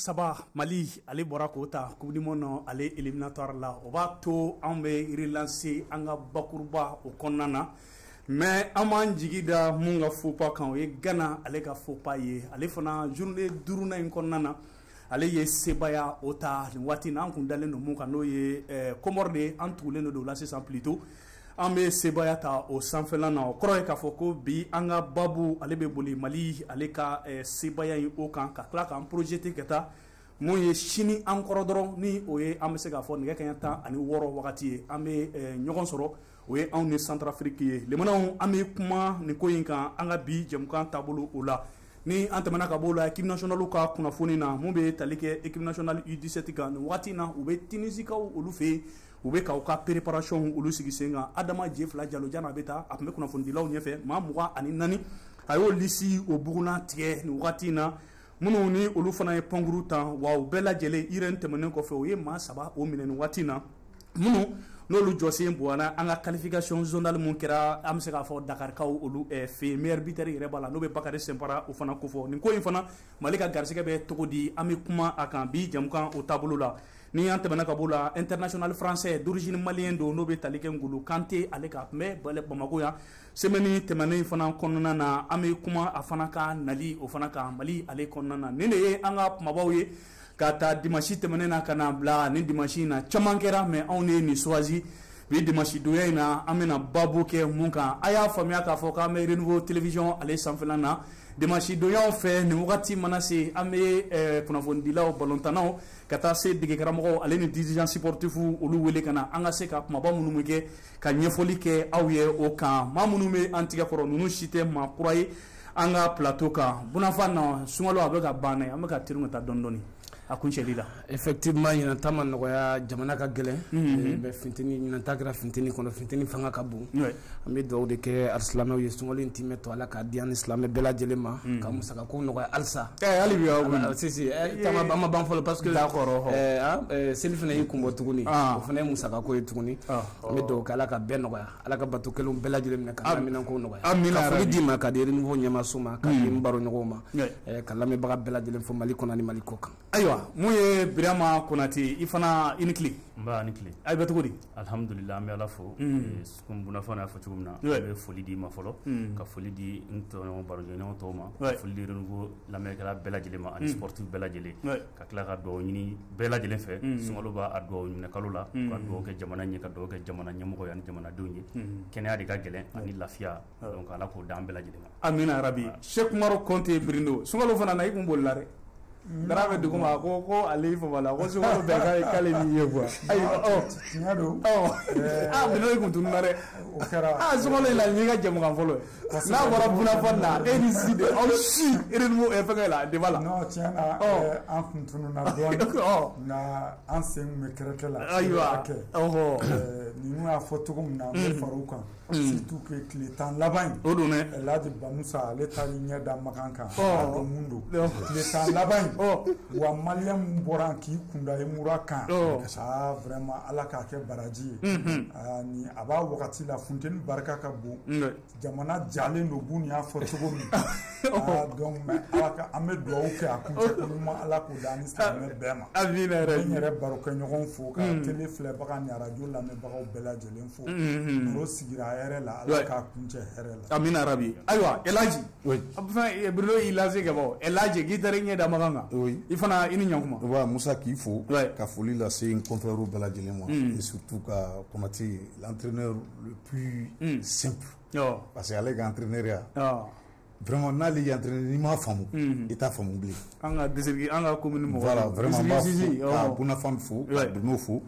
Saba Mali ale bɔra k'o ta Coupe du Monde ale éliminatoire la o b'a to an bɛ relancer an ka bakuruba o kɔnɔna na mais an b'an jigi da mun ka faux pas kan o ye Ghana ale ka faux pas ye ale fana journée duruna in kɔnɔna na ale ye sebaya o ta nin waati na an kun dalen don mun kan n'o ye Comore de an tugulen don la sisan plutôt an bɛ sebaya ta o sanfɛla na o kɔrɔ ye k'a fɔ ko bi an ka babu ale bɛ boli Mali ale ka sebaya in o kan ka tila k'an projeter ka taa mun ye sini an kɔrɔ dɔrɔn ni o ye an bɛ se k'a fɔ nɛgɛ kaɲɛ 16 wagati ye an bɛ ɲɔgɔn sɔrɔ o ye anw ni Centrafrique ye lemanaw an bɛ kuma nin ko in kan an ka bi jɛmukan taabolo o la ni an tɛmɛna ka b'o la équipe nationale ka kunnafoni na mun bɛ tali kɛ équipe nationale U17 kan nin waati na u bɛ Tinisikaw olu fɛ yen u bɛ k'aw ka préparation olu sigi sen kan Adama Jefila Jalo Jana bɛ taa a tun bɛ kunnafonidilaw ɲɛfɛ maa 24 a y'o lisi o buguna tigɛ nin waati na minnu ni olu fana ye pɔnkuru tan wa u bɛɛ lajɛlen IRN tɛmɛnen kɔfɛ o ye maa 3 o minɛ nin waati na minnu n'olu jɔsen bonyana an ka qualification zonale mun kɛra an bɛ se k'a fɔ Dakarikaw olu fɛ meilleur buteur yɛrɛ b'a la n'o bɛ Bakary Sempara o fana kofɔ nin ko in fana Mali ka garisɛgɛ bɛ cogo di an bɛ kuma a kan bi jamukan o taabolo la ni an tɛmɛna ka b'o la international français d'origine malien don n'o bɛ tali kɛ Ngolo Kanté ale ka tun bɛ Bamako yan semaine tɛmɛnen fana kɔnɔna na an bɛ kuma a fana ka nali o fana kan Mali ale kɔnɔna na nin de ye an ka kumabaw ye ka taa dimanche tɛmɛnen na ka na bila ni dimanche na caman kɛra mais anw ne nin choisi bi dimanche donya in na an bɛna babu kɛ mun kan a y'a faamuya k'a fɔ k'an bɛ Renouveau télévision ale sanfɛla na dimanche donyaw fɛ nin wagati mana se an bɛ kunnafonidilaw balontannaw ka taa se dege karamɔgɔw ale ni dirigeants sportifs olu wele ka na an ka se ka kumaba minnu bɛ kɛ ka ɲɛfɔli kɛ aw ye o kan maa minnu bɛ an tigɛ kɔrɔ ninnu si tɛ maa kura ye an ka plateau kan Bunafan na sunkalo a bɛ ka ban an bɛ ka tɛrɛn ka taa dɔɔni dɔɔni a kun cɛli la effectivement ɲinanta ma nɔgɔya jamana ka gɛlɛn bɛ fintini ɲinanta kɛra fintini kɔnɔ fintini fanga ka bon an bɛ dugawu de kɛ alisimɛw ye sunkalo in timɛ to Ala k'a di an ni silamɛ bɛɛ lajɛlen ma ka musakako nɔgɔya halisa hali bi sisi an ma ban fɔlɔ parce que seli fana y'i kunbɔ tuguni o fana ye musakako ye tuguni an bɛ dugawu kɛ Ala ka bɛɛ nɔgɔya Ala ka bato kelenw bɛɛ lajɛlen minɛ ka minɛnko nɔgɔya ka foli d'i ma ka di Renouveau ɲɛmaaso ma ka di n baro ɲɔgɔnw ma ka lamɛnbaga bɛɛ lajɛlen fɔ Mali kɔnɔ ni Mali kɔ kan mun ye Birama Konate i fana i ni tile nba ni tile ay bɛ cogo di alhamdulillah an bɛ Ala fo comme Bunafan y'a fɔ cogo min na an bɛ foli di ma fɔlɔ ka foli di n tɔɲɔgɔn baroɲɔgɔn tɔw ma ka foli di Renouveau lamɛnnikɛla bɛɛ lajɛlen ma ani sportif bɛɛ lajɛlen ka tila ka dugawu ɲini bɛɛ lajɛlen fɛ sunkalo b'a a dugawu minɛ kalo la ka dugawu kɛ jamana ɲɛ ka dugawu kɛ jamana ɲɛmɔgɔ ye ani jamanadenw ye kɛnɛya de ka gɛlɛn ani lafiya donc Ala k'o d'an bɛɛ lajɛlen ma amina rabi Cheikh Umaru Konte Birindo sunkalo fana na i kun bolila dɛ dara bɛ dugu ma ko ale fama la ko sunkalo bɛɛ k'ale ni ye quoi ayi tiɲɛ don Birindo i kun tununa dɛ o kɛra sunkalo in la n'i ka jɛmukan fɔlɔ ye n'a bɔra Bunafan na e ni si de aw si Renouveau fɛngɛ la débat la non tiɲɛ na an kun tununa dɔɔni nka an sen kun bɛ kɛrɛkɛ la ayiwa ninnu y'a fɔ cogo min na an bɛ fara u kan surtout que tile 10 laban in o don dɛ Elhaji Bamusa ale taar'i ɲɛ da Makan kan a dɔn mun don tile 10 laban in wa maliyɛn min bɔra k'i kunda i mura kan vraiment Ala k'a kɛ baraji ye ni a b'a wagati la funteni barika ka bon jamana jalen don b'u y'a fɔ cogo min donc an bɛ dugawu kɛ a kuncɛ ɲuman Ala k'o da ni silamɛ bɛɛ ma amina yɛrɛ n yɛrɛ barokɛɲɔgɔn fo ka télé filɛbaga ni radio lamɛnbagaw bɛɛ lajɛlen fo baro sigira hɛrɛ la Ala k'a kuncɛ hɛrɛ la amina rabi ayiwa Elhaji Birindo y'i lase ka bɔ Elhaji k'i taara i ɲɛ da Makan kan i fana i ni ɲankuma wa Musa k'i fo ka foli lase n confrères bɛɛ lajɛlen ma et surtout ka Konate l'entraîneur le plus simple parce que ale ka entraîneur vraiment n'ale y'i entraîner n'i m'a faamu i t'a faamu bilen an ka commune mɔgɔ voilà vraiment b'a fo ka Bunafan fo ka Beno fo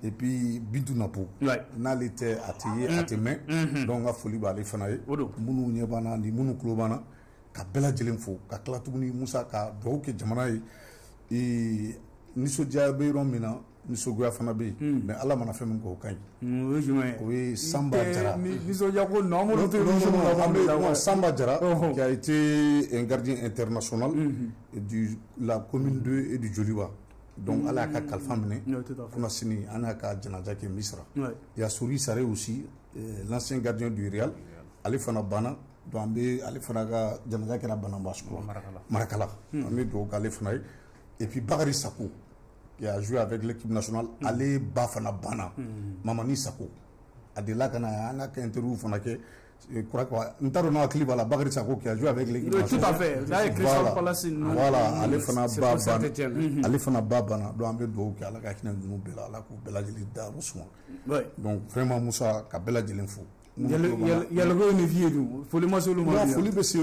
et puis Bintu Napo n'ale tɛ a tɛ ye a tɛ mɛn donc n ka foli b'ale fana ye minnu ɲɛ b'an na ni minnu tulo b'an na ka bɛɛ lajɛlen fo ka tila tuguni Musa ka dugawu kɛ jamana ye nisɔndiya bɛ yɔrɔ min na nisɔngoya fana bɛ yen mais ala mana fɛn min kɛ o ka ɲi. O ye jumɛn ye? o ye Samba Jara. Nisɔndiya ko non Samba Jara qui a été un gardien international de la commune 2 et du Joliba. Donc ala ka kalifa minɛ fana sini an y'a ka janaja kɛ Misra. Il y a Souri Saré aussi, l'ancien gardien du Real, ale fana banna. Donc an bɛ ale fana ka janaja kɛra Bananba Marakala. An bɛ dugawu k'ale fana ye. Et puis Bakary Sako qui a joué avec l'équipe nationale, ale ba fana banna. Mamani Sako a delila ka na an ka interview fana kɛ. Je crois que n t'a dɔn n'a hakili b'a la Bakary Sako qui a joué avec l'équipe nationale. Tout à fait. Là est Crystal Palace. Voilà, ale fana ba banna. Ale fana ba banna. Donc an bɛ dugawu kɛ ala ka hinɛ ninnu bɛɛ la, ala k'u bɛɛ lajɛlen da o suma. Donc vraiment Musa ka bɛɛ lajɛlen fo. Yalko ni vieux dun foli ma se olu ma. Non, foli bɛ se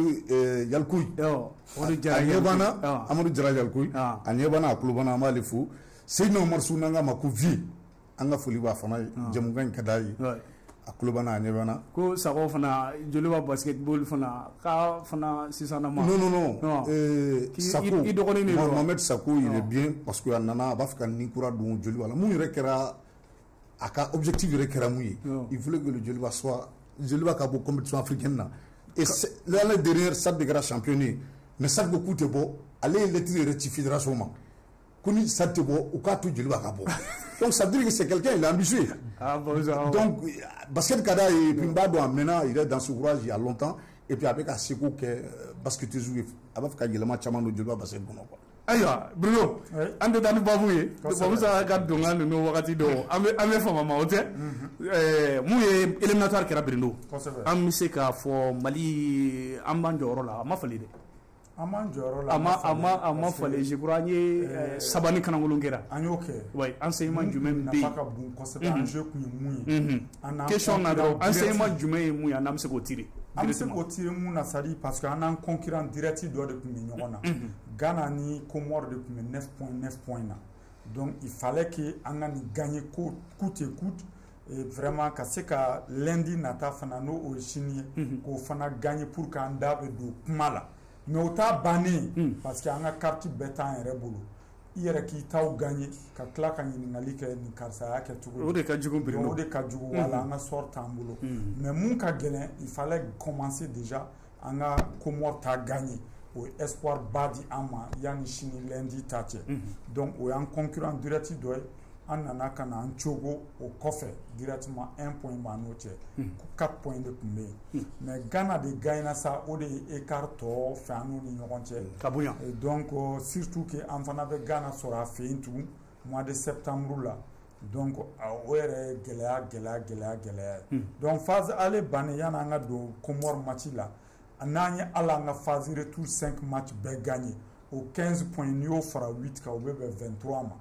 Yalkoyi. O de Jara Yalkoyi. Amadu Jara Yalkoyi. A ɲɛ banna a tulo banna an b'ale fo. Seydina Omar Sow n'an k'a ma ko vie. An ka foli b'a fana ye. Jamukan in ka d'a ye. A tulo banna a ɲɛ banna. Ko Sakɔ fana Joliba basketball fana k'a fana sisan na ma. Non. Sako. I dɔgɔnin de don. Mohamed Sako il est bien parce que a nana a b'a fɛ ka nin kura don Joliba la. Mun yɛrɛ kɛra a ka objectif yɛrɛ kɛra mun ye. Il voulait que le Joliba soit Joliba ka bɔ compétition africaine na. Et l'année dernière SAD de kɛra champion ye. Mais SAD ko k'u tɛ bɔ ale ye lettre yɛrɛ ci fédération ma. Ko ni SAD tɛ bɔ u k'a to Joliba ka bɔ. Donc ça veut dire que c'est quelqu'un, il est ambitieux. Donc basket ka d'a ye, puis n b'a dɔn a mɛnna, il est dans ce courage il y a longtemps. Et puis a bɛ ka seko kɛ basketeuse ye, a b'a fɛ ka yɛlɛma caman don Joliba basket kɔnɔ quoi. Ayiwa Bruno an tɛ taa ni babu ye babu sara ka donkan ninnu wagati dɔw an bɛ fama ma o tɛ mun ye éliminatoire kɛra Birindo an bɛ se k'a fɔ Mali an b'an jɔyɔrɔ la a ma falen dɛ an b'an jɔyɔrɔ la a ma falen je crois an ye saba ni kanangolon kɛra an y'o kɛ oui enseignement jumɛn bɛ yen nafa ka bon kosɛbɛ enjeu kun ye mun ye question na dɔrɔn enseignement jumɛn ye mun ye an n'an bɛ se k'o tirer an bɛ se k'o tirer mun na c'est à dire parce que an n'an concurrent direct dɔ de tun bɛ ɲɔgɔn na Ghana ni Comores de tun bɛ 9 points na donc il fallait que an ka nin gagner coûte et coûte et vraiment ka se ka lundi nata fana n'o o ye sini ye k'o fana gagner pour k'an da bɛ don kuma la mais o t'a bannen parce que an ka carte bɛɛ t'an yɛrɛ bolo i yɛrɛ k'i taw gagner ka tila ka ɲininkali kɛ nin karisa y'a kɛ cogo di o de ka jugu Birindo o de ka jugu wala an ka sort t'an bolo mais mun ka gɛlɛn il fallait commencer déjà an ka Comores ta gagner o espoir ba di an ma yanni sini lundi ta cɛ donc o y'an concurrent direct dɔ ye an nana ka na an cogo o kɔfɛ directement 1 point b'an n'o cɛ 4 points de tun bɛ yen mais Ghana de gagnera sa o de ye écart tɔ fɛ an n'u ni ɲɔgɔn cɛ ka bonya donc surtout que an fana bɛ Ghana sɔrɔ a fɛ yen tugun mois de septembre la donc o yɛrɛ gɛlɛya donc phase aller bannen yanni an ka don Comores match la n'an ye ala an ka phase retour 5 match bɛɛ gagné o 15 points n'i y'o fara 8 kan o bɛ bɛn 23 ma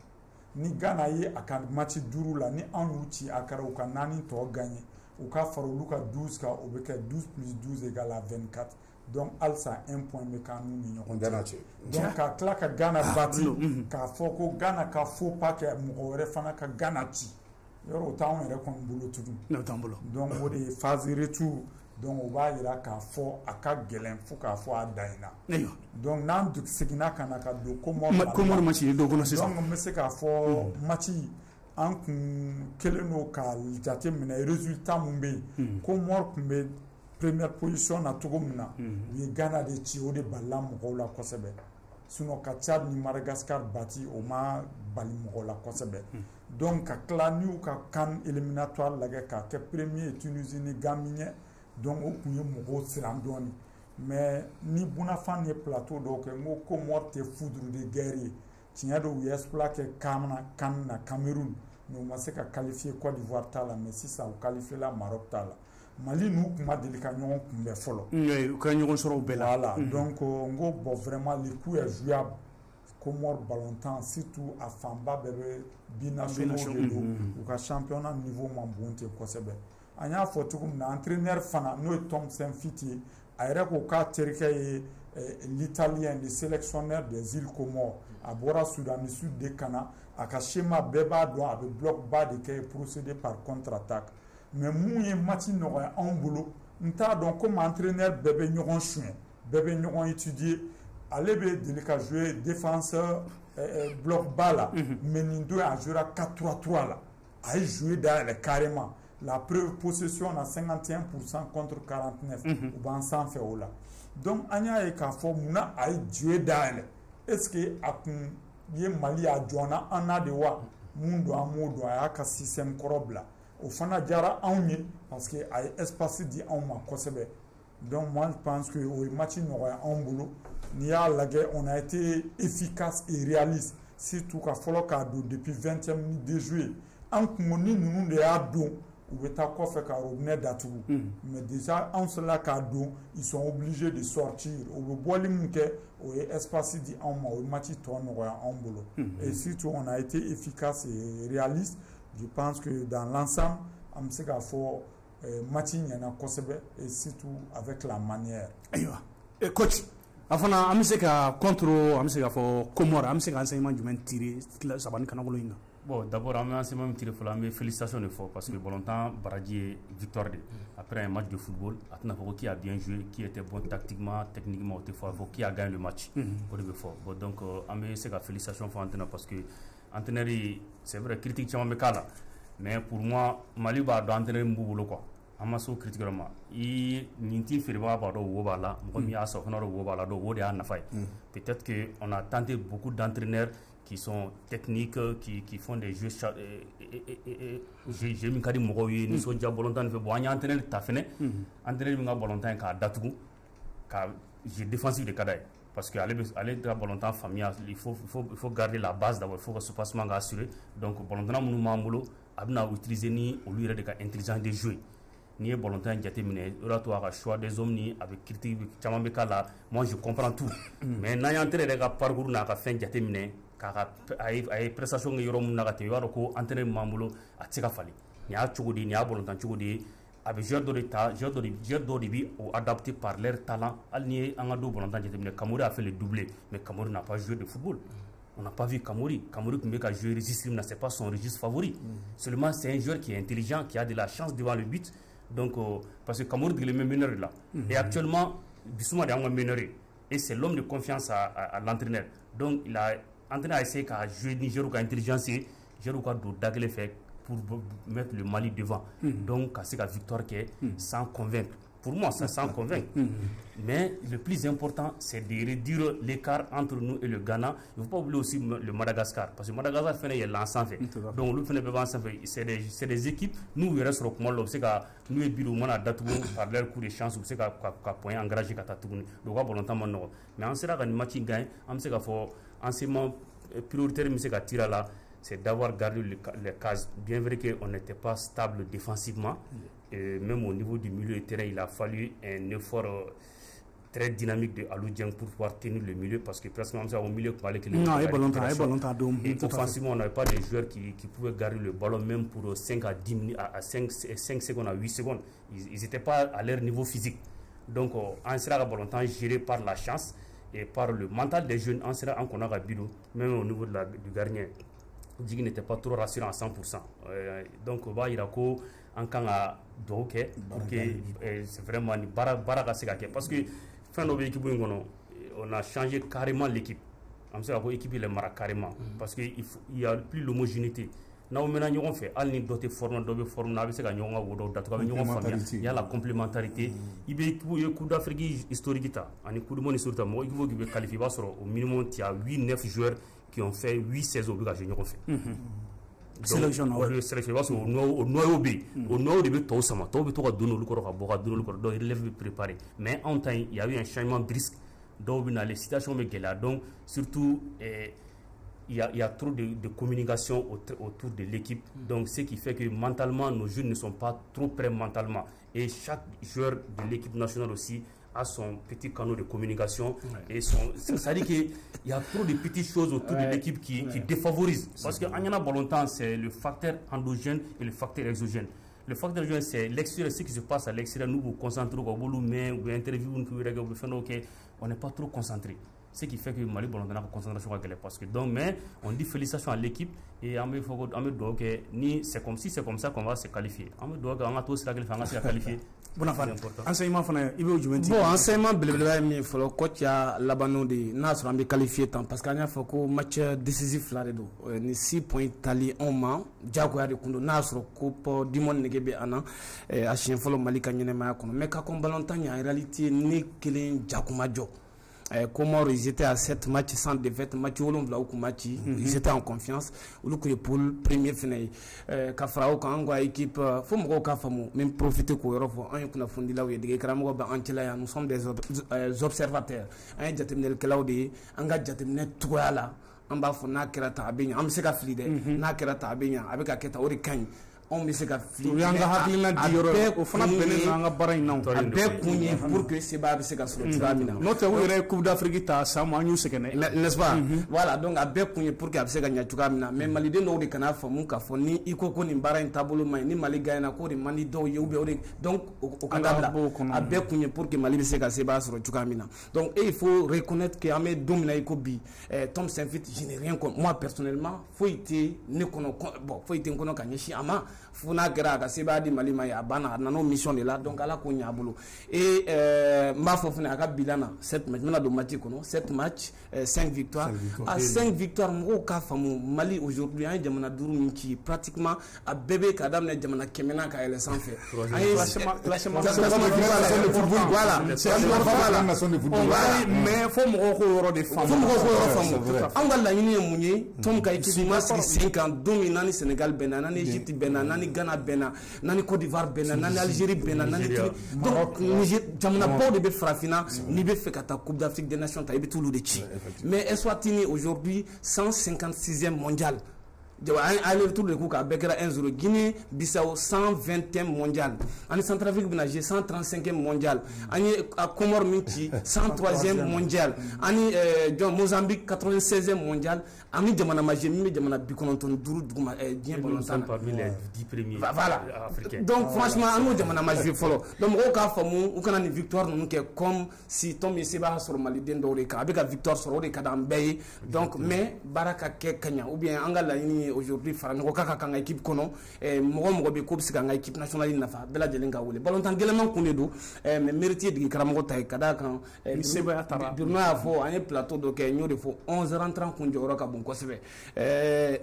ni Ghana ye a ka match 5 la ni an y'u ci a kɛra u ka 4 tɔ gagné u ka fara olu ka 12 kan o bɛ kɛ 12 plus 12 égale à 24 donc halisa 1 point bɛ k'an n'u ni ɲɔgɔn cɛ donc ka tila ka Ghana bati k'a fɔ ko Ghana ka faux pas kɛ mɔgɔ wɛrɛ fana ka Ghana ci yɔrɔ o t'anw yɛrɛ kɔni bolo tugun donc o de ye phase retour donc o b'a jira k'a fɔ a ka gɛlɛn fo k'a fɔ a dan in na donc n'an seginna ka na ka don Comores match ye dɔ kɔnɔ sisan donc n bɛ se k'a fɔ match an kun kɛlen don ka jate minɛ résultat mun bɛ yen Comores kun bɛ première position na cogo min na u ye Ghana de ci o de balila mɔgɔw la kosɛbɛ sinon ka Tchad ni Madagascar bati o ma bali mɔgɔw la kosɛbɛ donc ka tila ni u ka CAN éliminatoire lajɛ k'a kɛ premier Tunisie ni Gambie ɲɛ donc o kun ye mɔgɔw siran dɔɔni mais ni Bunafan ye plateau dɔw kɛ n ko Comores tɛ foudre de guerre ye tiɲɛ don u ye exploit kɛ CAN na Cameroun mais u ma se ka qualifier Côte d'Ivoire t'a la mais sisan u qualifier la Maroc t'a la Mali n'u kun ma deli ka ɲɔgɔn kunbɛn fɔlɔ u ka ɲɔgɔn sɔrɔ u bɛɛ la voilà donc n ko bon vraiment le coup est jouable Comores ballontan surtout a fanba bɛɛ bɛ binationaux de don u ka championnat niveau man bon ten kosɛbɛ an y'a fɔ cogo min na entraîneur fana n'o ye Tom Saintfiet ye a yɛrɛ ko k'a terikɛ ye l'italien le sélectionneur des îles Comores a bɔra Soudan du Sud de ka na a ka schéma bɛɛ b'a dɔn a bɛ bloc bas de kɛ procéder par contre-attaque mais mun ye match nɔgɔya anw bolo n t'a dɔn comme entraîneur bɛɛ bɛ ɲɔgɔn suɲɛ bɛɛ bɛ ɲɔgɔn étudier ale bɛ deli ka jouer défenseur bloc bas la mais nin don a jouera 4-3-3 la a ye jouer dayɛlɛ carrément la preuve possession na 51% contre 49 u b'an sanfɛ o la donc an y'a ye k'a fɔ munna a ye jouer dayɛlɛ est ce que a kun ye Mali a jɔnna an na de wa mun don an m'o don a y'a ka système kɔrɔ bila o fana diyara anw ye parce que a ye espace di anw ma kosɛbɛ donc moi je pense que o ye match nɔgɔya anw bolo n'i y'a lajɛ on a été efficace et réaliste surtout ka fɔlɔ k'a don depuis 20e minute de jouer an kun ni ninnu de y'a don u bɛ taa kɔfɛ ka robinet datugu mais déjà anw sera k'a don ils sont obligés de sortir o bɛ bɔli min kɛ o ye espace di anw ma o ye match tɔ nɔgɔya anw bolo et surtout on a été efficace et réaliste je pense que dans l'ensemble an bɛ se k'a fɔ match ɲɛna kosɛbɛ et surtout avec la manière. Ayiwa coach a fana an bɛ se ka contre an bɛ se ka fɔ Comore an bɛ se ka enseignement jumɛn tirer saba ni kanabolo in na. Bon, d'abord, on a enseignement tiré pour la félicitations de fort parce que bon longtemps Baraji est victoire après un match de football. Attends, qui a bien joué, qui était bon tactiquement, techniquement, qui a gagné le match. Pour le fort. Bon, donc, on a c'est la félicitation pour entraîneur parce que entraîneur c'est vrai critique chama mekala, mais pour moi Mali ba do entraîneur mbubulo quoi. Amaso critiquement. I ninti feriba ba do woba la, mo mi asa fona do woba la do wodi a nafay. Peut-être que on a tenté beaucoup d'entraîneurs qui sont techniques, qui font des jeux. J'ai mis Kadi Mogoye, nous sommes déjà volontaires, nous faisons entraîner ta fenêtre, entraîner volontaire car datugu, car j'ai défensif de Kadaï. Parce qu'aller dans volontaire familial, il faut garder la base d'abord, il faut que ce passement soit assuré. Donc, volontaire, nous m'amolo, abna utiliser ni au lieu de l'intelligence de jouer. Ni volontaire déterminé, oratoire, choix des hommes ni avec critique, chamambekala. Moi, je comprends tout. Mais n'ayant entraîné de parcours n'a pas fait déterminé. Car ay prestation ngi yoro mun nagate yaro ko entraîneur mamulo atika fali ni a chogodi ni a volontaire chogodi avec joueur de bi ou adapté par leur talent alni anga do volontaire déterminé Kamouri a fait le doublé mais Kamouri n'a pas joué de football. On n'a pas vu Kamouri qui a joué registre n'a c'est pas son registre favori. Seulement c'est un joueur qui est intelligent qui a de la chance devant le but. Donc parce que Kamouri est le même meneur là. Et actuellement Bissouma est un meneur et c'est l'homme de confiance à l'entraîneur. Donc il a entraîneur a essayé de jouer Niger ou intelligence, Niger ou d'agler fait pour mettre le Mali devant. Donc c'est la victoire qui est sans convaincre. Pour moi, ça sans convaincre. Mais le plus important, c'est de réduire l'écart entre nous et le Ghana. Il ne faut pas oublier aussi le Madagascar. Parce que Madagascar fait l'ensemble. Donc, c'est des équipes. Nous, il reste au Comore. Nous, et Bilou, on a daté par leur coup de chance. C'est qu'à point engagé qu'à Tatouni. Donc, volontairement, mais on sera un match gagne. On sait qu'il faut enseignement prioritaire, mais c'est qu'à tirer là. C'est d'avoir gardé les cases. Bien vrai qu'on n'était pas stable défensivement. Et même au niveau du milieu de terrain, il a fallu un effort très dynamique de Alou Dieng pour pouvoir tenir le milieu parce que presque au milieu et offensivement on n'avait pas de joueurs qui pouvaient garder le ballon même pour 5 à 10 minutes à 5 secondes à 8 secondes. Ils n'étaient pas à leur niveau physique. Donc on sera volontairement géré par la chance et par le mental des jeunes. On sera en connaît Bilou même au niveau du gardien. Djigui n'était pas trop rassurant à 100%. Donc il y a en quand à donc c'est vraiment une baraka parce que fin de l'équipe on a changé carrément l'équipe. On s'est équipé les maras carrément parce que il y a plus l'homogénéité. Now maintenant on fait al ni doté forme dobe forme na se gagner on wodo datu il y a la complémentarité il y a coup d'Afrique historique ta ani coup de monde sur ta mo il faut qu'il qualifie pas au minimum il y a 8-9 joueurs qui ont fait 8 saisons obligations on fait sélection parce au noyau de to sama to be to ka donner le corps ka boka donner le corps donc il lève préparé mais en temps il y a eu un changement brusque donc dans les situations mais donc surtout il y a trop de communication autour de l'équipe. Donc, ce qui fait que mentalement, nos jeunes ne sont pas trop prêts mentalement. Et chaque joueur de l'équipe nationale aussi a son petit canal de communication. Et ça dit qu'il y a trop de petites choses autour de l'équipe qui défavorisent. Parce qu'en y en a pas longtemps, c'est le facteur endogène et le facteur exogène. Le facteur exogène, c'est l'extérieur, ce qui se passe à l'extérieur. Nous vous concentrons au boulot, mais ou interview, on n'est pas trop concentré. ce qui fait que Mali Ballon a concentration à Guinée. Parce que donc, mais on dit félicitations à l'équipe et on me dit c'est comme si c'est comme ça qu'on va se qualifier. On me dit qu'on va tous se qualifier. Bon, enseignement, bon, enseignement, blablabla, il faut que la banane de Nasr en qualifié tant parce qu'il y a un match décisif là dedans. Ni 6 points Italie en main, Jaguar de Kundo Nasr coupe du monde n'égé ana à chien follow Malika Nyenema kono. Mais quand on balantanya en réalité ni killing Jakumajo. Comores, ils étaient à 7 matchs sans défaite, match où l'on ils étaient en confiance, où le pour le premier final. Kafrao, quand on a équipe, faut me faire même profiter pour Europe, on a fondé là où il y a des cramois, nous sommes des observateurs. Un jatemnel Claudie, un gars jatemnel Touala, un bas for Nakera Abenya, un sega flide, Nakera Abenya, avec a keta orican. On me se ka fili yanga hakilina di yoro o fana benen nga bara ina abe kunye pour que c'est ba se ka soro tramina note wo yere coupe d'Afrique ta sama nyu sekene n'est-ce pas voilà donc abe kunye pour que se ka nya tramina mais Mali de no de kana fa mun ka fo ni iko ko ni bara in tabolo mai ni Mali gaina ko de mani do ye ube donc au kandabla abe kunye pour que Mali se ka se ba soro tramina donc il faut reconnaître que amé domina iko bi Tom Saint-Fit je n'ai rien contre moi personnellement faut été ne kono bon faut été kono kanyeshi ama funa kera ka seba di Mali ma ya bana nano mission de là donc ala ko nyabulu et mba fo funa ka bilana 7 matchs mena do match kono 7 matchs 5 victoires à 5 victoires mo ka famu Mali aujourd'hui un jamana duru minki pratiquement à bébé kadam ne jamana kemena ka ele sans fait classement de football voilà mais faut mo ko yoro de femme faut mo ko yoro femme angala yini munye tom ka équipe ma 5 ans dominant Sénégal benana Égypte benana Ghana bena nani Côte d'Ivoire bena nani Algérie bena nani donc Niger jamana pas de frafina ni be fait kata Coupe d'Afrique des Nations ta tout le de chi mais Eswatini aujourd'hui 156e mondial aller-retour de Kouka Bekera 1-0 Guinée Bissau 120e mondial en Centrafrique Benager 135e mondial en Comores Minti 103e mondial en Mozambique 96e mondial en Jamana Majemi Jamana Bikononton Duru Duma bien volontaire parmi les 10 premiers africains donc franchement en Jamana Majemi follow donc au cas famu ou kana ni victoire nous que comme si Tom Seba sur Mali dendo le ka avec la victoire sur le kadam bay donc mais baraka ke kanya ou bien angala ni aujourd'hui farango kaka kanga équipe kono mogo be ko bisika nga équipe nationale nafa bela jelenga wole ballon tan geleman kunedo mais méritier de karamogo tay kada kan Seba Atara birno ya fo un plateau de ke nyode fo 11 rentrants kunjo roka bon ko sebe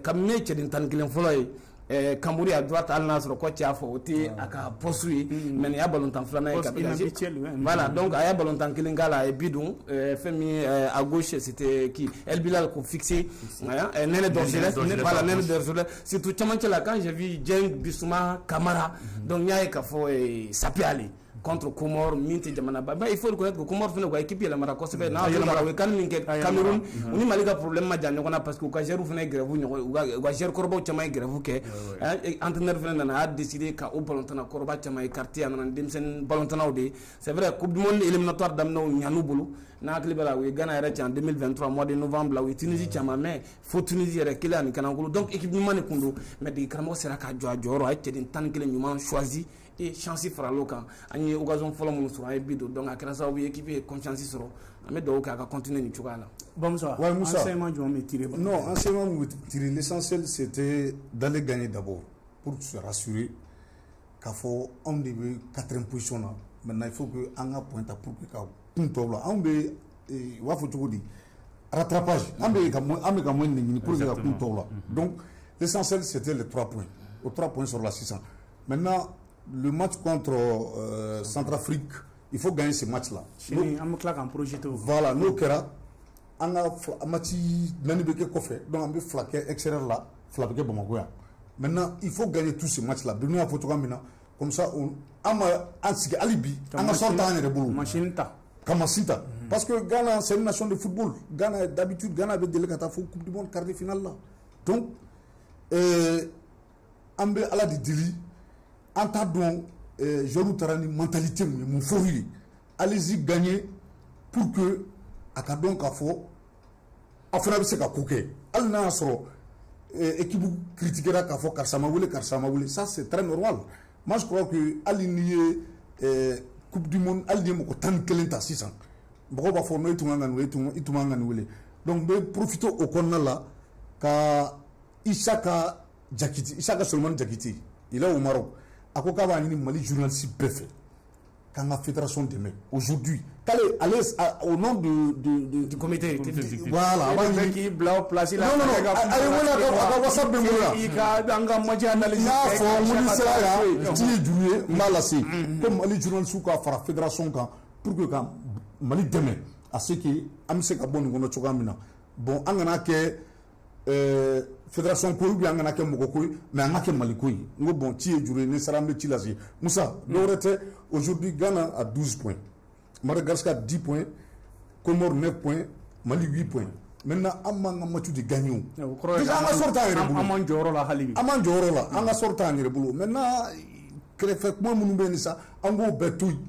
kam me cedin tan gelen folay Kambouri à droite Al Nasr ko tia fo oti aka poursuit mais il y a ballon temps flana voilà donc il y a ballon temps kilingala et bidon femi à gauche c'était qui El Bilal ko fixé Nene Dorgeles voilà Nene Dorgeles surtout Tchamanchela quand j'ai vu Dieng Bissouma Camara donc nyaay ka fo ça peut aller contre Comores minti jamana ba il faut reconnaître que Comores fait une équipe la mara ko sebe na la kan minke Cameroun ni malika problème ma janne kona parce que ka jeru fene grève wa jeru korbo chama grève ke entraîneur fene na a décidé ka au balontana korba chama quartier na demsen balontana ode c'est vrai coupe du monde éliminatoire damno nyanu bulu na klibala we Ghana era en 2023 mois de novembre la we Tunisie chama mais faut Tunisie era kila ni kanangulu donc équipe nyuma ne kundu mais de kramo sera ka joro ay tedin tan kile nyuma choisi et chance fera local ani occasion folo mun sur ay bido donc akra sa wi équipe confiance sur mais donc ka continuer ni chukala bon Moussa enseignement du me tirer non enseignement me tirer l'essentiel c'était d'aller gagner d'abord pour se rassurer qu'a faut on devait 4e position là maintenant il faut que anga pointa pour que ka punto là on be wa faut tout dire rattrapage on be ka mo ni pour que ka punto là donc l'essentiel c'était les 3 points aux 3 points sur la 600 maintenant le match contre Centrafrique, il faut gagner ce match-là. Voilà, nous kera, on a match nanibeke kofé, donc on a flaqué excellent là, flaqué Bamagoya. Maintenant, il faut gagner tous ces matchs-là. Nous avons photographie comme ça, on a un alibi, on a sorti un rebou. Kamasita. Parce que Ghana, c'est une nation de football. Ghana, d'habitude, Ghana avait délégué à la Coupe du Monde, quart de finale là. Donc, on a la dili. En tas donc, je vous tarani mentalité, mon fourri. Allez-y gagner pour que, à Kadon Kafo, à Fnabi ka Kouké, Al Nasro, équipe critiquera Kafo, Karsamaouli, ça c'est très normal. Moi je crois que Aligné, Coupe du Monde, Aligné Moko Tan Kelenta 600. mɔgɔw b'a fɔ no tunga ngani ituma ngani wele donc be profiter au kɔnɔna la ka Isaka Solomon Jakite il est au Maroc a ko k'a b'a ɲini Mali journaliste bɛɛ fɛ k'an ka fédération dɛmɛ aujourd'hui allez au nom du comité voilà a b'a ɲini k'i bila o place la non allez wele a ka WhatsApp bɛ n bolo la i ka an ka match analyse n'a fɔ wuli sera yan ti ye juru ye n b'a lase ko Mali journaliste ka fara fédération kan pour que ka Mali dɛmɛ à ce que an bɛ se ka bɔ nin kɔnɔ cogoya min na bon an kana kɛ fédération ko ou bien an kana kɛ mɔgɔ ko mais an ka kɛ Mali ko ye n ko bon ci ye juru ye ni sera an bɛ ci lase Musa dɔwɛrɛ tɛ aujourd'hui Ghana a 12 points Madagascar 10 points Comores 9 points Mali 8 points maintenant an b'an ka match de gagner o déjà an ka sɔrɔ t'an yɛrɛ bolo an m'an jɔyɔrɔ la hali bi an m'an jɔyɔrɔ la an ka sɔrɔ t'an yɛrɛ bolo maintenant kɛrɛfɛ kuma minnu bɛ nin sa an k'o bɛɛ to yen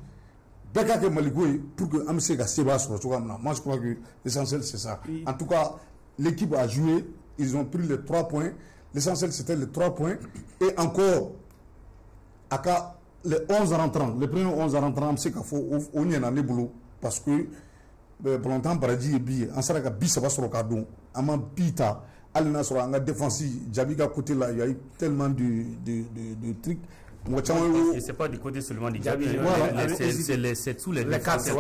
bɛɛ ka kɛ Maliko ye pour que an bɛ se ka sebaa sɔrɔ cogoya min na moi je crois que l'essentiel c'est ça en tout cas l'équipe a joué ils ont pris les 3 points l'essentiel c'était les 3 points et encore à cas les 11 rentrants les premiers 11 rentrants an bɛ se k'a fɔ o ɲɛna ne bolo parce que Valentin Baraji ye bi ye an sera ka 30 sɔrɔ k'a don an ma bi ta hali n'a sɔrɔ an ka défense Jabi ka côté là il y a eu tellement de trucs. C'est pas du côté seulement du Jabi, c'est tous les quatre.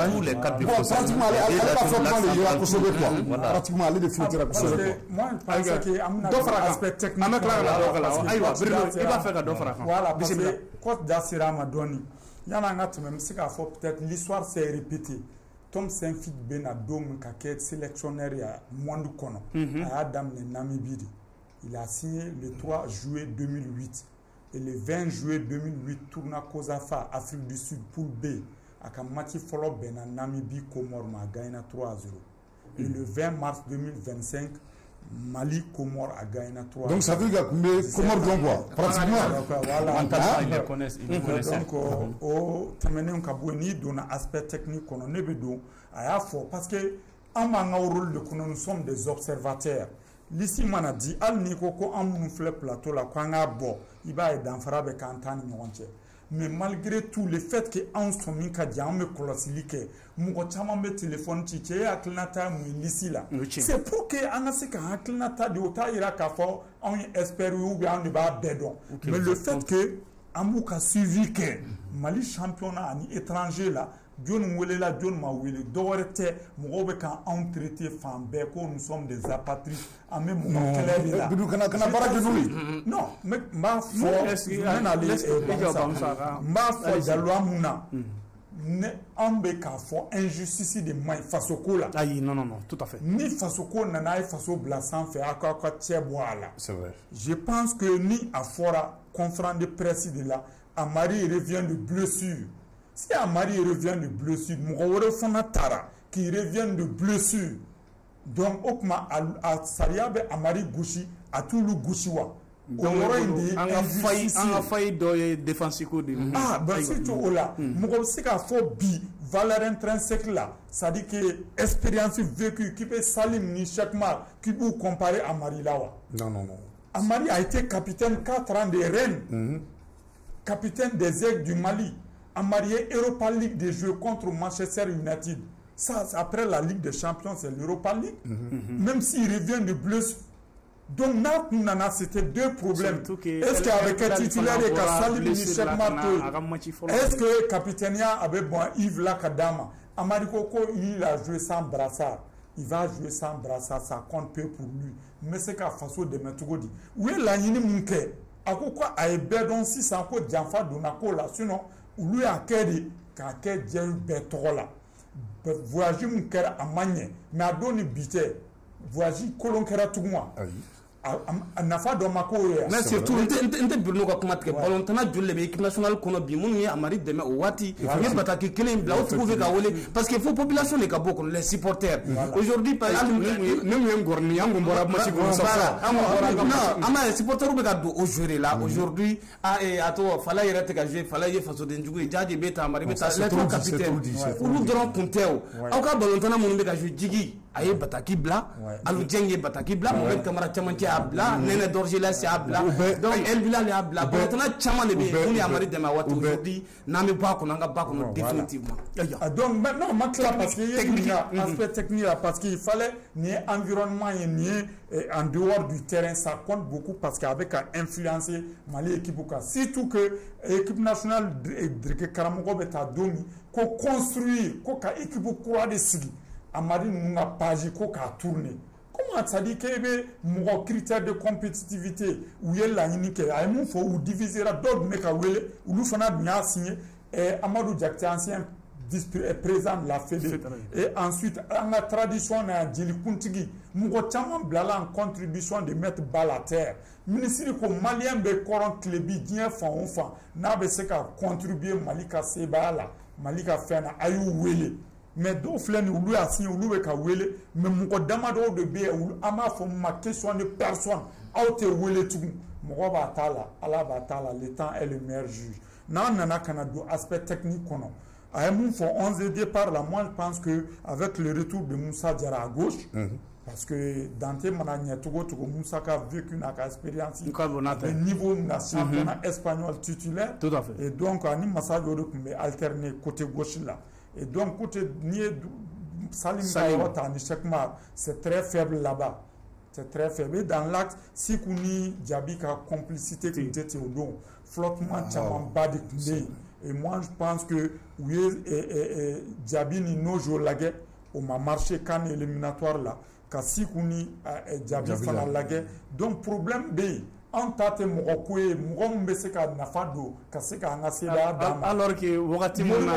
Pratiquement, aller de flotter à Kosovo. Moi, je pense qu'il y a un aspect technique. Voilà, parce que Côte d'Assira m'a donné. Il y en a même, c'est qu'à faut peut-être l'histoire s'est répétée. Tom Saint-Fid Ben Adom, qui est sélectionneur il y a moins de Kono, à Adam Namibidi. Il a signé le 3 juillet 2008. Et le 20 juillet 2008, tourna Kosafa, Afrique du Sud, poule B, à Kamati Folo Ben Namibie, Comores, a gagné 3-0. Et le 20 mars 2025, Mali, Comores a gagné 3-0. Donc ça veut dire que Comores vont quoi pratiquement. Voilà. Ils le connaissent. Donc, au terminé, on a besoin d'un aspect technique qu'on a besoin parce que, en un rôle de nous sommes des observateurs. L'ici m'a dit al ni ko an mun filɛ plateau la ko an ka bɔ i b'a ye danfara bɛ k'an ta ni ɲɔgɔn cɛ mais malgré tout le fait que anw sɔn min ka di an bɛ kɔlɔsili kɛ mɔgɔ caman bɛ téléphone ci cɛ ye hakilinata mun ye lisi la c'est pour que an ka se ka hakilinata di o t'a yira k'a fɔ anw ye expert ye ou bien anw de b'a bɛɛ dɔn mais le fait que an b'u ka suivi kɛ Mali championnat ani étranger la John Welela, John Mawele, Dorete, Morobe kan en traité Fambé, nous sommes des apatrides, à même mon là. Non, mais ma foi, ma foi, Jaloua Mouna, ne ambe ka fo injustice de mai fasoko la. Aïe, non, tout à fait. Ni fasoko nana faso blasan fait à quoi là. C'est vrai. Je pense que ni à fora conférence de presse de là, Amari revient de blessure. Si Amari revient de blessure, Mouroure Fonatara qui revient de blessure, donc Okma à Sariabe Amari Gouchi à tout le Gouchiwa. On a failli de défensif. Ah, ben c'est tout là. Mouroure c'est qu'à faux bi valeur intrinsèque là, ça dit que expérience vécue qui peut salim ni chaque mal qui peut comparer à Amari Lawa. Non. Amari a été capitaine 4 ans des Rennes, capitaine des Aigles du Mali. Amari Europa League des jeux contre Manchester United. Ça, après la Ligue des Champions, c'est l'Europa League. Même s'il revient de blessure. Donc, Nana, c'était deux problèmes. Est-ce qu'avec un titulaire et Kassali Michel Marteau, est-ce que Capitania avait bon Yves Lakadama, Amari Koko, il a joué sans brassard. Il va jouer sans brassard, ça compte peu pour lui. Mais c'est qu'à façon de mettre dit. Oui, la Nini Munke, à quoi a Ebedon si ça encore Djanfa Donako là, sinon. Lui a créé qu'à quel bétola voyage mon cœur à Magne mais à donner bité voyage colon kera tout moi a nafa do makoya mais surtout inte birno ka kuma tigɛ balontan jolle be équipe nationale kono bi munu ye Amari dɛmɛ o waati ye bataki kelen bila o trouver ka wele parce que faut population les ka bɔ les supporters aujourd'hui par exemple même un gorni an bɔra match ko ça non ama supporters be ka do au jouer là aujourd'hui a to fala yɛrɛ tɛ ka jouer fala ye faso den jugu jadi be ta Amari be ta le capitaine olu dɔrɔn kuntɛw aw ka balontan munu be ka jouer jigi a ye bataki bila alu jeng ye bataki bila mo be kamara caman cɛ abla nene dorjila c'est abla donc El Bilal est abla maintenant chama le be on y a mari de ma wat aujourd'hui na me ba ko nga ba ko définitivement donc maintenant ma clair parce qu'il y a un aspect technique parce qu'il fallait ni environnement ni en dehors du terrain ça compte beaucoup parce qu'avec à influencer Mali équipe surtout que équipe nationale de Karamogo beta domi ko construire ko ka équipe ko de sigi amari nga page ko ka tourner. Comment ça dit qu'il y a mon critère de compétitivité où il y a la unique il faut ou diviser d'autres mais quand ou nous faisons bien signer et Amadou Diakité ancien président de la Fédé et ensuite dans la tradition on a dit le Kuntigi mon chama blala en contribution de mettre balle à terre ministre ko malien be koron klebi bien fond na be se ka contribuer Malika Sebala Malika fena ayu wele mais do flani ulu asin ulu ka wele mais mon damado de be ulu ama fo ma question de personne auto wele tout mo ba tala ala ba tala le temps est le meilleur juge nana kana do aspect technique kono à un faut 11 départ là moi je pense que avec le retour de Moussa Diarra à gauche parce que Dante Managna Togo Moussa a vécu une expérience au niveau national espagnol titulaire tout à fait et donc on Massa Diorou alterner côté gauche là et donc côté Salim Kayota c'est très faible là-bas c'est très faible et dans l'axe si Kouni Diabika complicité qui était au don flottement tchaman bas de Koundé et moi je pense que oui Diabini Nojo Lagé on m'a marché quand éliminatoire là kasi Kouni Diaby fana Lagé donc problème B en tate moko mbe se ka nafa do ka se ka nga se da alors que wakati mona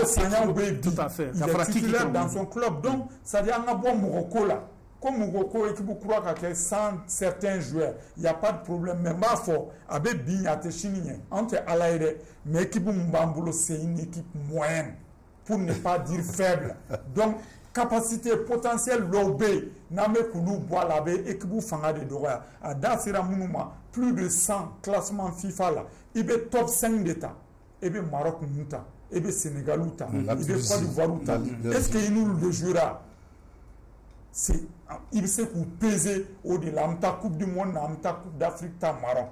tout à fait il est titulaire dans son club donc ça dit nga bon moko là comme moko équipe croit que sans certains joueurs il y a pas de problème mais ma fort abe binya te chininye entre alaire mais équipe mbambulo c'est une équipe moyenne pour ne pas dire faible donc capacité potentielle lobé n'ame kulu bois be équipe fanga de doya a dasira munuma plus de 100 classements FIFA là il est top 5 d'état et bien Maroc muta et bien Sénégal uta et bien Côte d'Ivoire uta est-ce qu'il nous le jouera c'est il sait qu'on peser au-delà de la Coupe du Monde la Coupe d'Afrique ta Maroc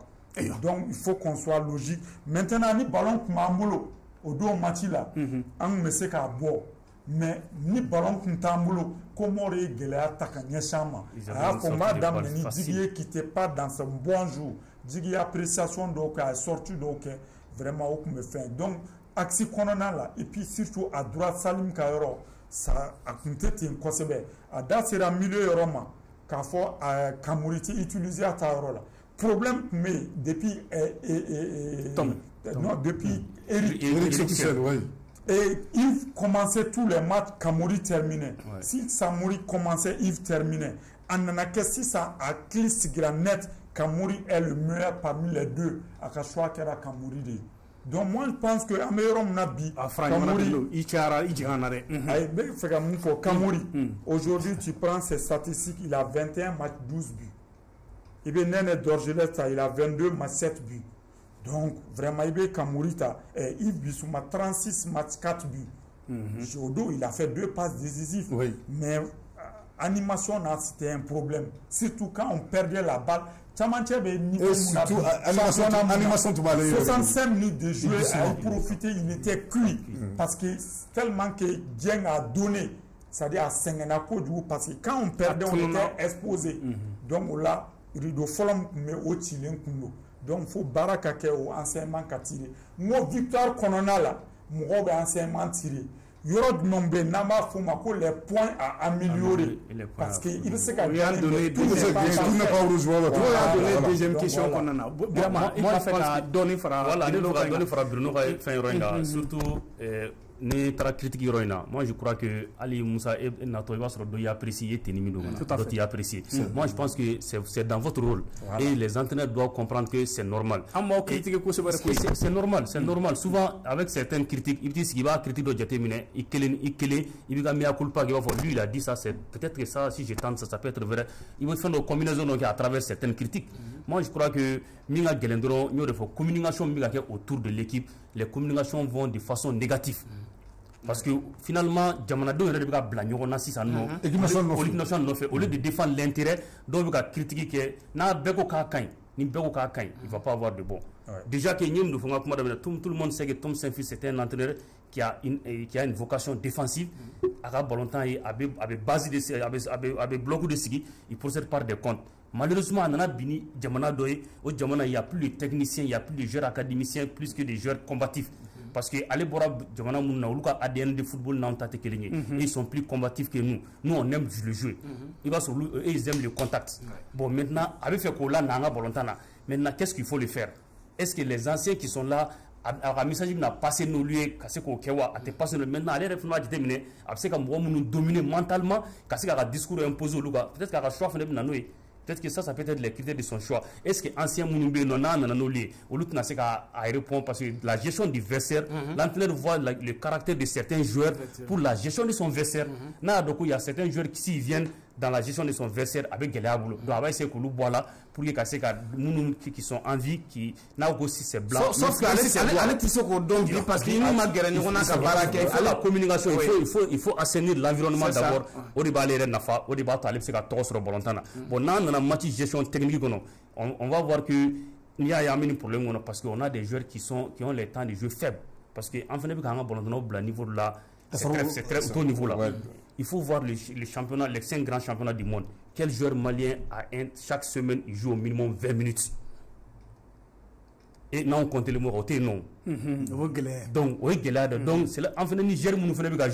donc il faut qu'on soit logique maintenant ni ballon mambulo au dos match là on me sait qu'à boire mais ni ballon kuntambulo komore gelea takanya chama a combat d'amener Diguier qui n'était pas dans son bon jour Diguier appréciation donc a sorti donc vraiment au me fait donc axi konona là et puis surtout à droite Salim Kayoro ça a compté une cosebe à dasera milieu roma qu'a faut Kamuriti utiliser à Tayoro là problème mais depuis non depuis Eric oui. Et Yves commençait tous les matchs, Kamuri terminait. Ouais. Si Samuri commençait, Yves terminait. En Anakessi, ça a clic net. Kamuri est le meilleur parmi les deux. À Kachwa Kera Kamuri. Donc moi je pense que Amérom Nabi, Kamuri, aujourd'hui tu prends ses statistiques, il a 21 matchs, 12 buts. Et bien Nene Dorgeleta, il a 22 matchs, 7 buts. Donc, vraiment, Kamurita, Yves Bissouma, 36 matchs, 4 buts. Jodo, il a fait 2 passes décisives. Oui. Mais animation, c'était un problème. Surtout quand on perdait la balle. Et surtout, animation, 65 minutes de jeu, à y profiter, il était cuit. Parce que tellement que Dieng a donné, c'est-à-dire à Sengenako, parce que quand on perdait, on était exposé. Donc là, Rido Folom, mais au Chilien Kundo. Donc il faut baraka ke au enseignement ka tirer mo victoire konona la mo be enseignement tirer yoro nombe nama fo mako les points à améliorer parce que il sait qu'a donné deuxième question konona vraiment il va faire donner fara Bruno fin roinga surtout ni tara critique roina moi je crois que Ali Moussa et Nato va se doit apprécier Tenimido doit apprécier moi je pense que c'est dans votre rôle et les entraîneurs doivent comprendre que c'est normal c'est normal souvent avec certaines critiques il dit qu'il va critiquer de terminer il va mettre culpa lui il a dit ça c'est peut-être que ça si je tente ça peut être vrai il va faire une combinaison à travers certaines critiques moi je crois que minga gelendro il faut communication autour de l'équipe les communications vont de façon négative Parce que finalement, Djamanado est un blagnon, on a 6 ans. Au lieu de défendre l'intérêt, donc il a critiqué que il ne va pas avoir de bon. Déjà, tout le monde sait que Tom Saint-Fils c'est un entraîneur qui a une vocation défensive. Il avait bloqué de Sigi, il procède par des comptes. Malheureusement, il n'y a plus de techniciens, il n'y a plus de joueurs académiciens, plus que des joueurs combatifs. Parce que les Jamana Mouna, ADN de football n'a pas été ils sont plus combatifs que nous. Nous, on aime le jeu. Ils aiment le contact. Bon, maintenant, avec ce qu'on a, maintenant, qu'est-ce qu'il faut le faire? Est-ce que les anciens qui sont là, a message n'a passé nos lieux, qu'est-ce qu'on a passé maintenant, allez réfléchir à déterminer, après que nous dominer mentalement, qu'est-ce qu'il y a un discours imposé au Louga, peut-être qu'il y a un choix de nous. Peut-être que ça peut être les critères de son choix. Est-ce que l'ancien Mounoubé non a nos lieux au lieu de répondre parce que la gestion du vestiaire, l'entraîneur voit le caractère de certains joueurs pour la gestion de son vestiaire. Il y a certains joueurs qui s'y viennent dans la gestion de son vestiaire avec Geleaboulo. Donc, on va essayer que nous voilà pour que les qui sont en vie, qui n'a aussi c'est blanc. Sauf que parce qu'il nous a gagné, on a la communication, il faut assainir l'environnement d'abord. Au débat, les nafa, au débat, c'est qu'à tour sur le Bolontana. Bon, dans la matière gestion technique, on va voir que il y a un problème parce qu'on a des joueurs qui ont les temps de jeu faibles. Parce qu'en fin de compte, au niveau là, c'est très haut niveau là. Il faut voir les championnats, les 5 grands championnats du monde. Quel joueur malien chaque semaine il joue au minimum 20 minutes? Et non, on compte le mot, non. Donc, oui, donc, c'est là, en fait, Niger,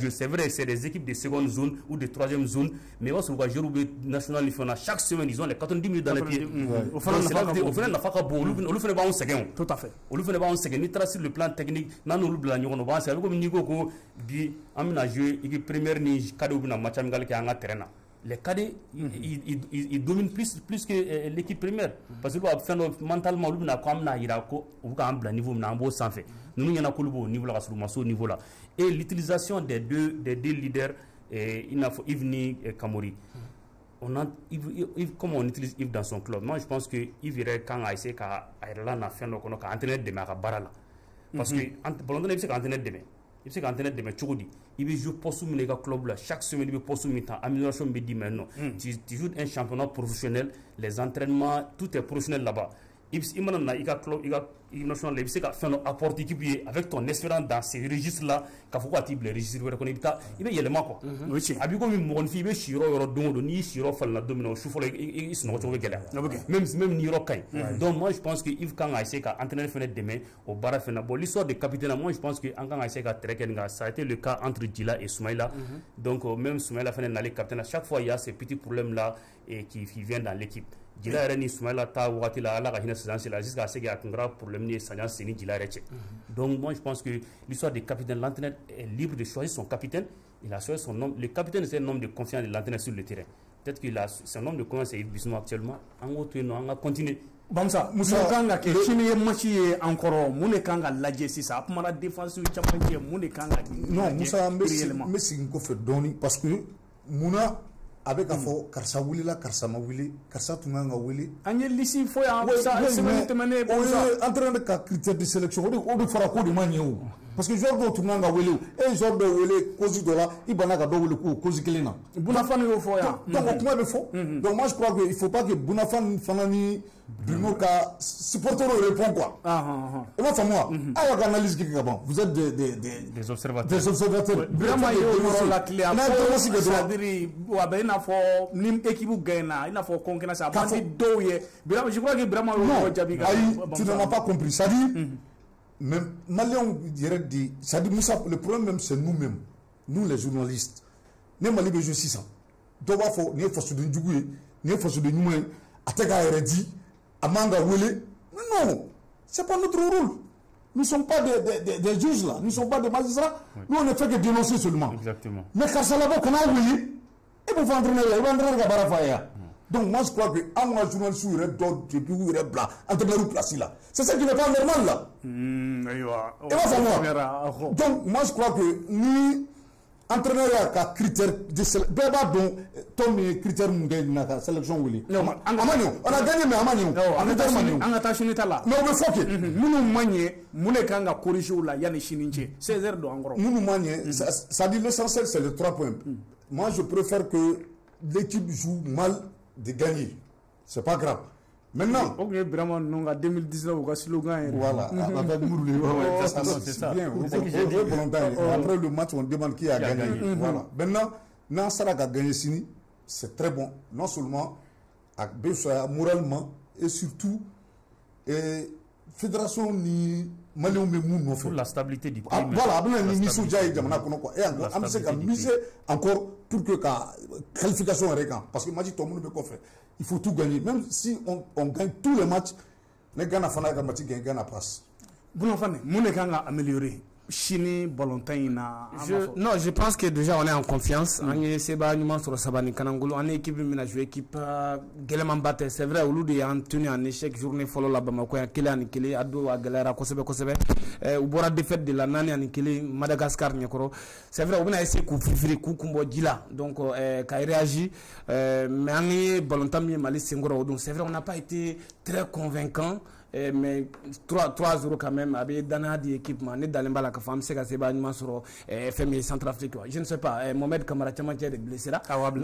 c'est vrai, c'est des équipes de seconde zone ou de troisième zone, mais on se voit jouer national, chaque semaine, ils ont les 90 minutes dans les pieds. Au final, on n'a pas beau, on fait pas un second. Tout à fait. On fait pas un second. Ni sur le plan technique, non, on oublie la nuit, on va, c'est comme Nigo, bi, on a joué, il première ni cadeau dans match amical qui a un terrain. Les cadets, ils dominent plus que l'équipe primaire. Parce que mentalement, on a comme un niveau, on a un beau sans fait. Nous, il y a un niveau là, sur niveau là. Et l'utilisation des deux leaders, Yves et Kamori. Comment on utilise Yves dans son club? Moi, je pense que Yves irait quand il a essayé qu'Ireland a fait entraîner demain à Barala. Parce que, pendant que c'est entraîner demain. Il sait qu'Internet de Metchoudi, il veut jouer pour soumettre le club là. Chaque semaine, il veut pour soumettre amélioration. Il dit maintenant, tu joues un championnat professionnel, les entraînements, tout est professionnel là-bas. Il club, il national, il sait qu'à faire un apport équipier avec ton espérance dans ces registres-là, qu'à faut quoi les registres il veut y aller quoi. Abi comme une bonne fille, Shiro Rodon, ni Shiro Falna Domino, Choufol, ils sont retrouvés galère. Même ni Rokai. Donc moi je pense que Yves Kang a essayé qu'à entraîner fenêtre demain au Barafena. Bon, l'histoire des capitaines, moi je pense que Kang a essayé qu'à Trekenga, ça a été le cas entre Djila et Soumaïla. Donc même Soumaïla fait un capitaine. À chaque fois il y a ces petits problèmes-là qui viennent dans l'équipe. Djila Reni Soumaïla ta wati la ala kahina saison c'est là jusqu'à ce qu'il y a un grand problème ni saison c'est ni Djila Reche. Donc moi je pense que l'histoire des capitaines, l'entraîneur est libre de choisir son capitaine. Il a choisi son nom. Le capitaine c'est un homme de confiance de l'entraîneur sur le terrain. Peut-être qu'il a son nom de confiance c'est Yves Bissouma actuellement. On va continuer. Bamsa Moussa Kanga ke chini ye match encore mune kanga lajé si ça apmara défense champion mune kanga. Non Moussa Messi ko fait doni parce que Mouna avec un fort Karsa Wili Karsa Mawili Karsa Tunganga Wili anye lisi fo ya ça semaine temene en train de critère de sélection on de fara ko de maniou parce que joueur do Tunganga Wili et joueur de Wili cause de là ibana ga do Wili ko cause kelena Bounafane yo fo ya donc comment le faut donc moi je crois que il faut pas que Bounafane fanani Bruno ka supporter répond quoi et moi moi alors analyse qui bon vous êtes des observateurs vraiment yo la clé à c'est-à-dire wa ben na fo ni équipe gaina il na fo concurrence ça bandi doye je crois que vraiment yo jabiga tu ne m'as pas compris ça dit même Malion dirait dit ça dit Moussa le problème même c'est nous-mêmes nous les journalistes ne Mali be 600 do wa fo ne force de njugui ne force de nyumé atega RD Amanga Wele. Non, c'est pas notre rôle. Nous ne sommes pas des juges là, nous ne sommes pas des magistrats. Oui. Nous on ne fait que dénoncer seulement. Exactement. Mais quand ça là-bas, qu'on a Wele, et pour faire entraîner là, il va entraîner Gabarafaya. Donc moi je crois que un journaliste il est d'ordre et puis il est blanc, entraîneur place là. C'est ça qui n'est pas normal là. Et moi, donc moi je crois que ni entraîneur ka critère de sélection bɛɛ b'a dɔn tɔn min ye critère mun kɛ na ka sélection wuli a ma ɲɛ on a gagné mais a ma ɲɛ an ka taa sini ta la mais o bɛ fɔ kɛ minnu ma ɲɛ mun de kan ka corriger u la yanni sini cɛ 16 heures don an kɔrɔ minnu ma ɲɛ ça dit l'essentiel c'est les 3 points moi je préfère que l'équipe joue mal de gagner c'est pas grave. Maintenant, ok, vraiment, non, en 2019, on a slogan. Voilà, avec Mourlé, c'est ça. Bien, après le match, on demande qui a gagné. Voilà. Maintenant, non, ça a gagné Sini, c'est très bon. Non seulement moralement et surtout, fédération ni Maliens pour la stabilité du pays. Voilà, ni Soudia et Jamana Kono quoi. Et encore, on sait qu'à miser encore pour que la qualification est réglée. Parce que Maji tout le monde peut faire. Il faut tout gagner. Même si on gagne tous les matchs, les Ghana Fana Gamati gagne la place. Bon, enfin, mon écran a amélioré. Chine, Bolontaina. Non, je pense que déjà on est en confiance. On est Seba Numan sur Sabani Kanangolo. On est équipe ménagée, équipe Geleman Batte. C'est vrai, au lieu de tenu en échec, journée follow la Bamako, Kele Anikele, Ado Galera, Kosebe, ou Bora défaite de la Nani Anikele, Madagascar, Nyakoro. C'est vrai, on a essayé de Kumbo Djila. Donc, quand il réagit, mais on est Bolontamie, Mali Sengoro. Donc, c'est vrai, on n'a pas été très convaincant. Mais 3-0 quand même avec Dana di équipement ne dalen bala ka fam se ka se ba nyuma soro FMI Centrafrique je ne sais pas Mohamed Kamara chama tiere blessé là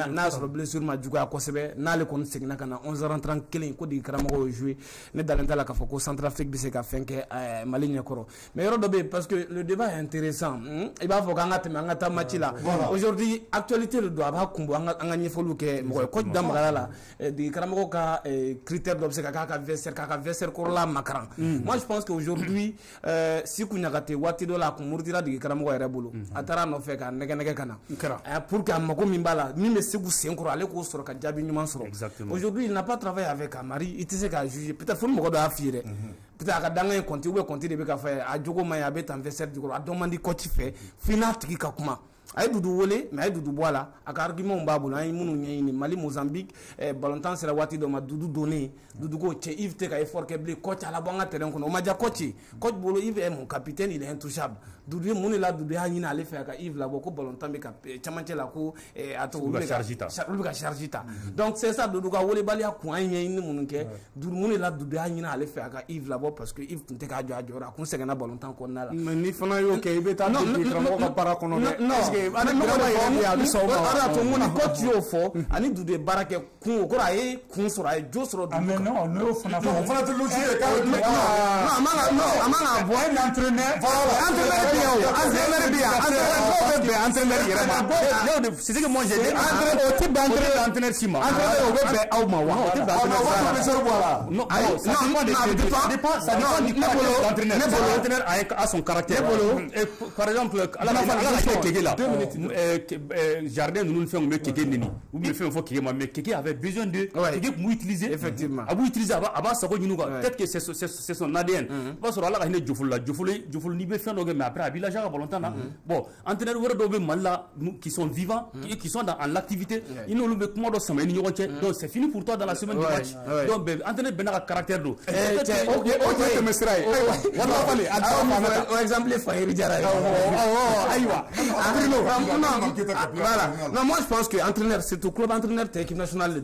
na soro blessure ma jugo akosebe na le kon segna kana 11h30 kelen ko di karamo jouer ne dalen la ka foko Centrafrique bi se ka fenke Mali Nyakoro mais yoro dobe parce que le débat est intéressant il va faut ngata match là aujourd'hui actualité le doit ba kumbo anga nyefolu ke mo ko damagala la di karamo ka critère d'observation ka verser Macron. Moi je pense qu'aujourd'hui si kunyagate watido la kumurdira de karamo yere bolo atara no fe ka nege kana pour que amako mimbala ni me segu senkoro ale ko soro ka jabi nyuma soro aujourd'hui il n'a pas travaillé avec Amari il te ka juger peut-être faut mo do afire peut-être ka danga compter ou compter de be ka fa a jogo maya be tanverser du a demandi ko ti fait final tiki ka kuma ay dudu wole mais ay dudu boala ak argument babu na munu nyini Mali Mozambique balontan sera wati do ma dudu donné dudu ko che Yves te ka effort ke bli coach ala bonga terrain ko ma ja coach bolo Yves est mon capitaine il est intouchable dudu munu la dudu ha nyina ale fa ka Yves la boko balontan be ka chamanche la ko ato ka chargita donc c'est ça dudu ka wole bali ko ay nyini munu ke dudu munu la dudu ha nyina ale fa ka Yves la bo parce que Yves te ka jora ko segana balontan ko na la mais ni fana yo ke be ta di kramo ka para kono non coach yo fo ani dudu barake kun ko ay kun sura ay jo sura non no fana te logique amana boy l'entraîneur c'est ce que moi j'ai dit au type d'entraîneur Sima l'entraîneur a son caractère par exemple Jardin nous faisons mieux Kéké Nini ou bien fait Kéké mais Kéké avait besoin de Kéké pour utiliser effectivement utiliser avant ça peut-être que c'est son ADN parce que là il est Djoufou ni be fait mais après à village à volonté bon entraîneur wara do be malla qui sont vivants et qui sont dans l'activité ils nous le comment do sama ni donc c'est fini pour toi dans la semaine du match donc entraîneur ben a caractère do ok mesrai wala exemple Fahiri Diarra aywa voilà non moi je pense que entraîneur c'est tout club entraîneur équipe nationale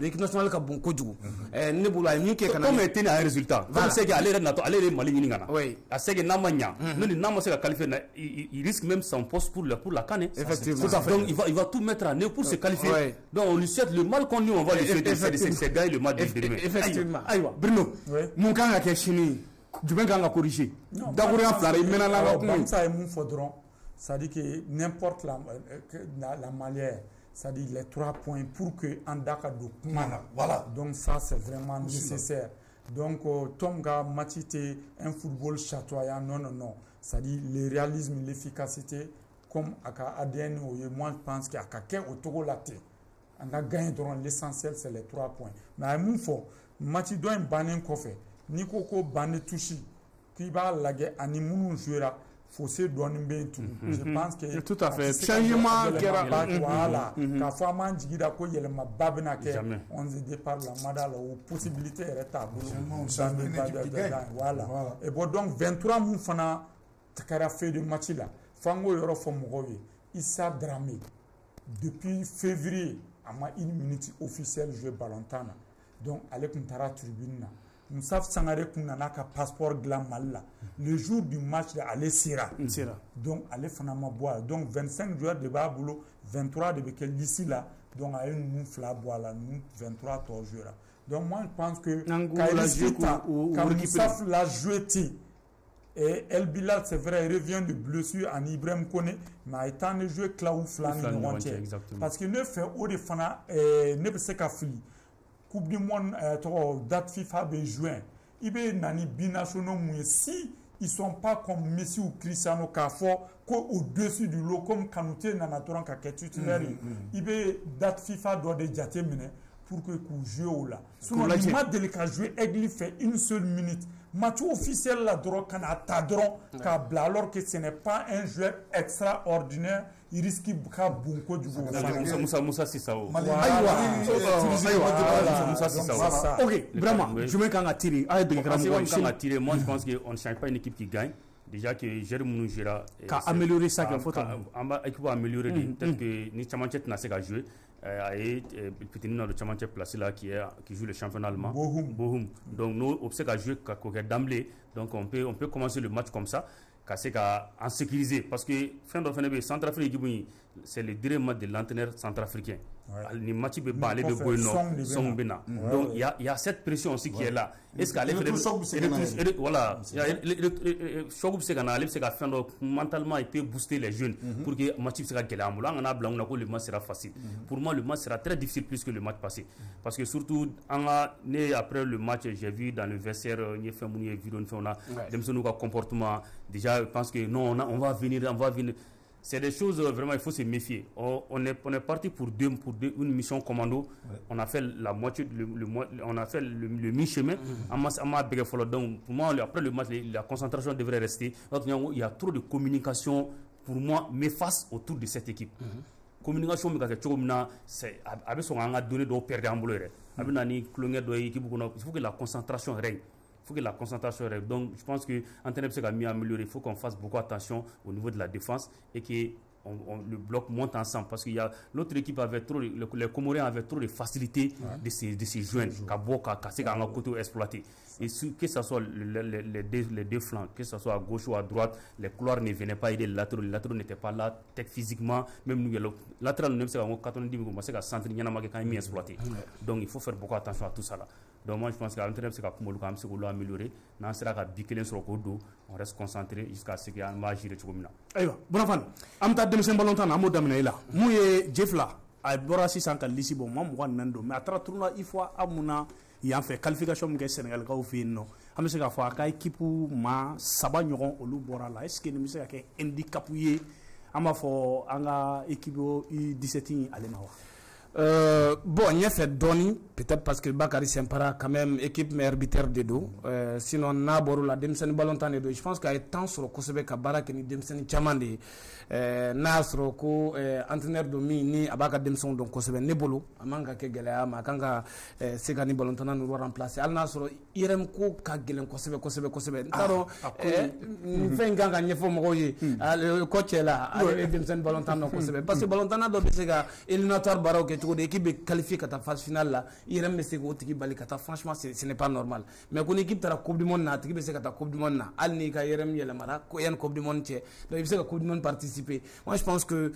ka bon ko jugu ne bulu ay ñu ke kana comme était un résultat comme c'est que aller Mali ni ngana a c'est que namanya nous n'a se qualifier il risque même son poste pour la CAN effectivement donc il va tout mettre en œuvre pour se qualifier donc on lui souhaite le mal qu'on lui on va lui souhaiter c'est gagner le match de demain effectivement aywa Bruno mun kan ka ke chini jumɛn kan ka corriger dakuruya fila i mɛnna la kuma ça est mun fɔ dɔrɔn ça dit que n'importe la manière ça dit les 3 points pour que Andaka do kuma voilà donc ça c'est vraiment nécessaire donc Tonga Matite un football chatoyant non ça dit le réalisme l'efficacité comme aka ADN moi je pense qu'il y a quelqu'un au Togo laté on a gagné dans l'essentiel c'est les 3 points mais mun fɔ Mati doit banen kofé ni ko bané touchi qui va laguer ani munu jouera fossé donne bien tout je pense que tout à fait changement voilà ka fama jigida ko yelema babna ke on se départ la madala ou possibilité est tabou voilà et bon donc 23 mun fana takara fait de match là fango yoro fo mogowe Issa Dramé, depuis février, à ma 1 minute officielle jouer Ballontan. Donc, allez Kuntara tribune. Moussa Sangare Kunana ka passeport glam Malla. Le jour du match, allez Sira. Donc, allez Fanama Bois. Donc, 25 joueurs de Baboulou, 23 de Bekel d'ici là. Donc, à une moufla bois là, 23 joueurs. Donc, moi, je pense que quand Moussa l'a joué, et El Bilal, c'est vrai, il revient de blessure en Ibrahim Kone, mais étant de jouer Klaou Flani, parce que ne fait au défana, ne peut pas fili. Coupe du monde, date FIFA de juin. Il y a nani binationaux, si ils ne sont pas comme Messi ou Cristiano Cafo, au-dessus du lot, comme Kanouté, Nanatoran, Kaketutinaire, il y a date FIFA doit de Djatemine pour que vous jouez là. Sinon, le match délicat jouer, Egli fait 1 seule minute. Match officiel la drogue quand attendront alors que ce n'est pas un joueur extraordinaire, il risque de beaucoup du Moussa Sissao. Ok, vraiment, je me quand tiré. Moi je pense qu'on ne change pas une équipe qui gagne. Déjà que Jérôme Gera a amélioré ça qu'il faut. L'équipe va améliorer peut-être que ni Chamanchek n'a pas joué. Petit dans le Chamanchek placé là qui joue le championnat allemand. Bohum. Donc nous on sait qu'à jouer d'emblée. Donc on peut commencer le match comme ça. En sécuriser parce que fin de fin Centrafrique c'est le dernier match de l'entraîneur centrafricain. Les matchs ne peuvent pas aller de Boyno. Donc il y a cette pression aussi qui est là. Est-ce qu'elle est voilà, choc c'est qu'à mentalement il peut booster les jeunes pour que le match soit gagnant. Le match sera facile. Pour moi le match sera très difficile plus que le match passé parce que surtout après le match j'ai vu dans le vestiaire il y a fait une vidéo on a des comportement déjà je pense que non on va venir. C'est des choses vraiment il faut se méfier. On est parti pour une mission commando. On a fait la moitié on a fait le mi-chemin. Donc pour moi après le match la concentration devrait rester. Il y a trop de communication pour moi face autour de cette équipe. Communication c'est avec son donné de perdre en boulot. Il faut que la concentration règne. Il faut que la concentration règne. Donc, je pense que Antenne a mieux amélioré. Il faut qu'on fasse beaucoup attention au niveau de la défense et que le bloc monte ensemble. Parce que l'autre équipe avait trop, les Comoriens avaient trop de facilité de se joindre. Côté exploité. Et que ce soit les deux flancs, que ce soit à gauche ou à droite, les couloirs ne venaient pas aider les latéraux. Les latéraux n'étaient pas là, physiquement. Même nous, les latéraux, nous sommes à 90 minutes, c'est qu'à centre, il y en a quand même exploité. Donc, il faut faire beaucoup attention à tout ça là. Donc moi je pense qu'à l'intérieur c'est qu'on l'a amélioré. Dans ce cas biquer sur le codo, on reste concentré jusqu'à ce qu'on va gérer tout comme ça. Aïwa, bon fan. Amta demisen balontan amo damina ila. Mouye Jeffla a borasi sanka lisi bon mam wan nando mais atra tourna il faut amuna y en fait qualification mu Sénégal ka fi no. Am se ka fa ka équipe ma saba ñogon olu bora la est-ce que ni se ka ke handicap ye ama fo anga équipe U17 alema wa. Bon, il y a fait Donny, peut-être parce que Bakary Sempara, quand même, équipe mais arbitre de dos. Sinon, Naboru, la Demsen Ballontan de dos. Je pense qu'il y a tant sur le Kosebe Kabara que ni Demsen Chamande, Nasro, ko entraîneur de ni Abaka Demson, donc Kosebe Nebolo, Amanga Kegelea, Makanga, Segani Ballontan nous remplacer. Al Nasro, Irem Ko Kagelen Kosebe. Taro, Fenganga Nyefo Mogoye, le coach est là, Demsen Ballontan non Kosebe. Parce que Ballontan a d'autres Sega, éliminatoire Baroque. L'équipe est qualifiée à ta phase finale là, il y franchement ce n'est pas normal. Mais quand l'équipe est à la Coupe du Monde, l'équipe est à la Coupe du Monde, elle n'est qu'à la Coupe du Monde, donc il faut que la Coupe du Monde participer. Moi je pense que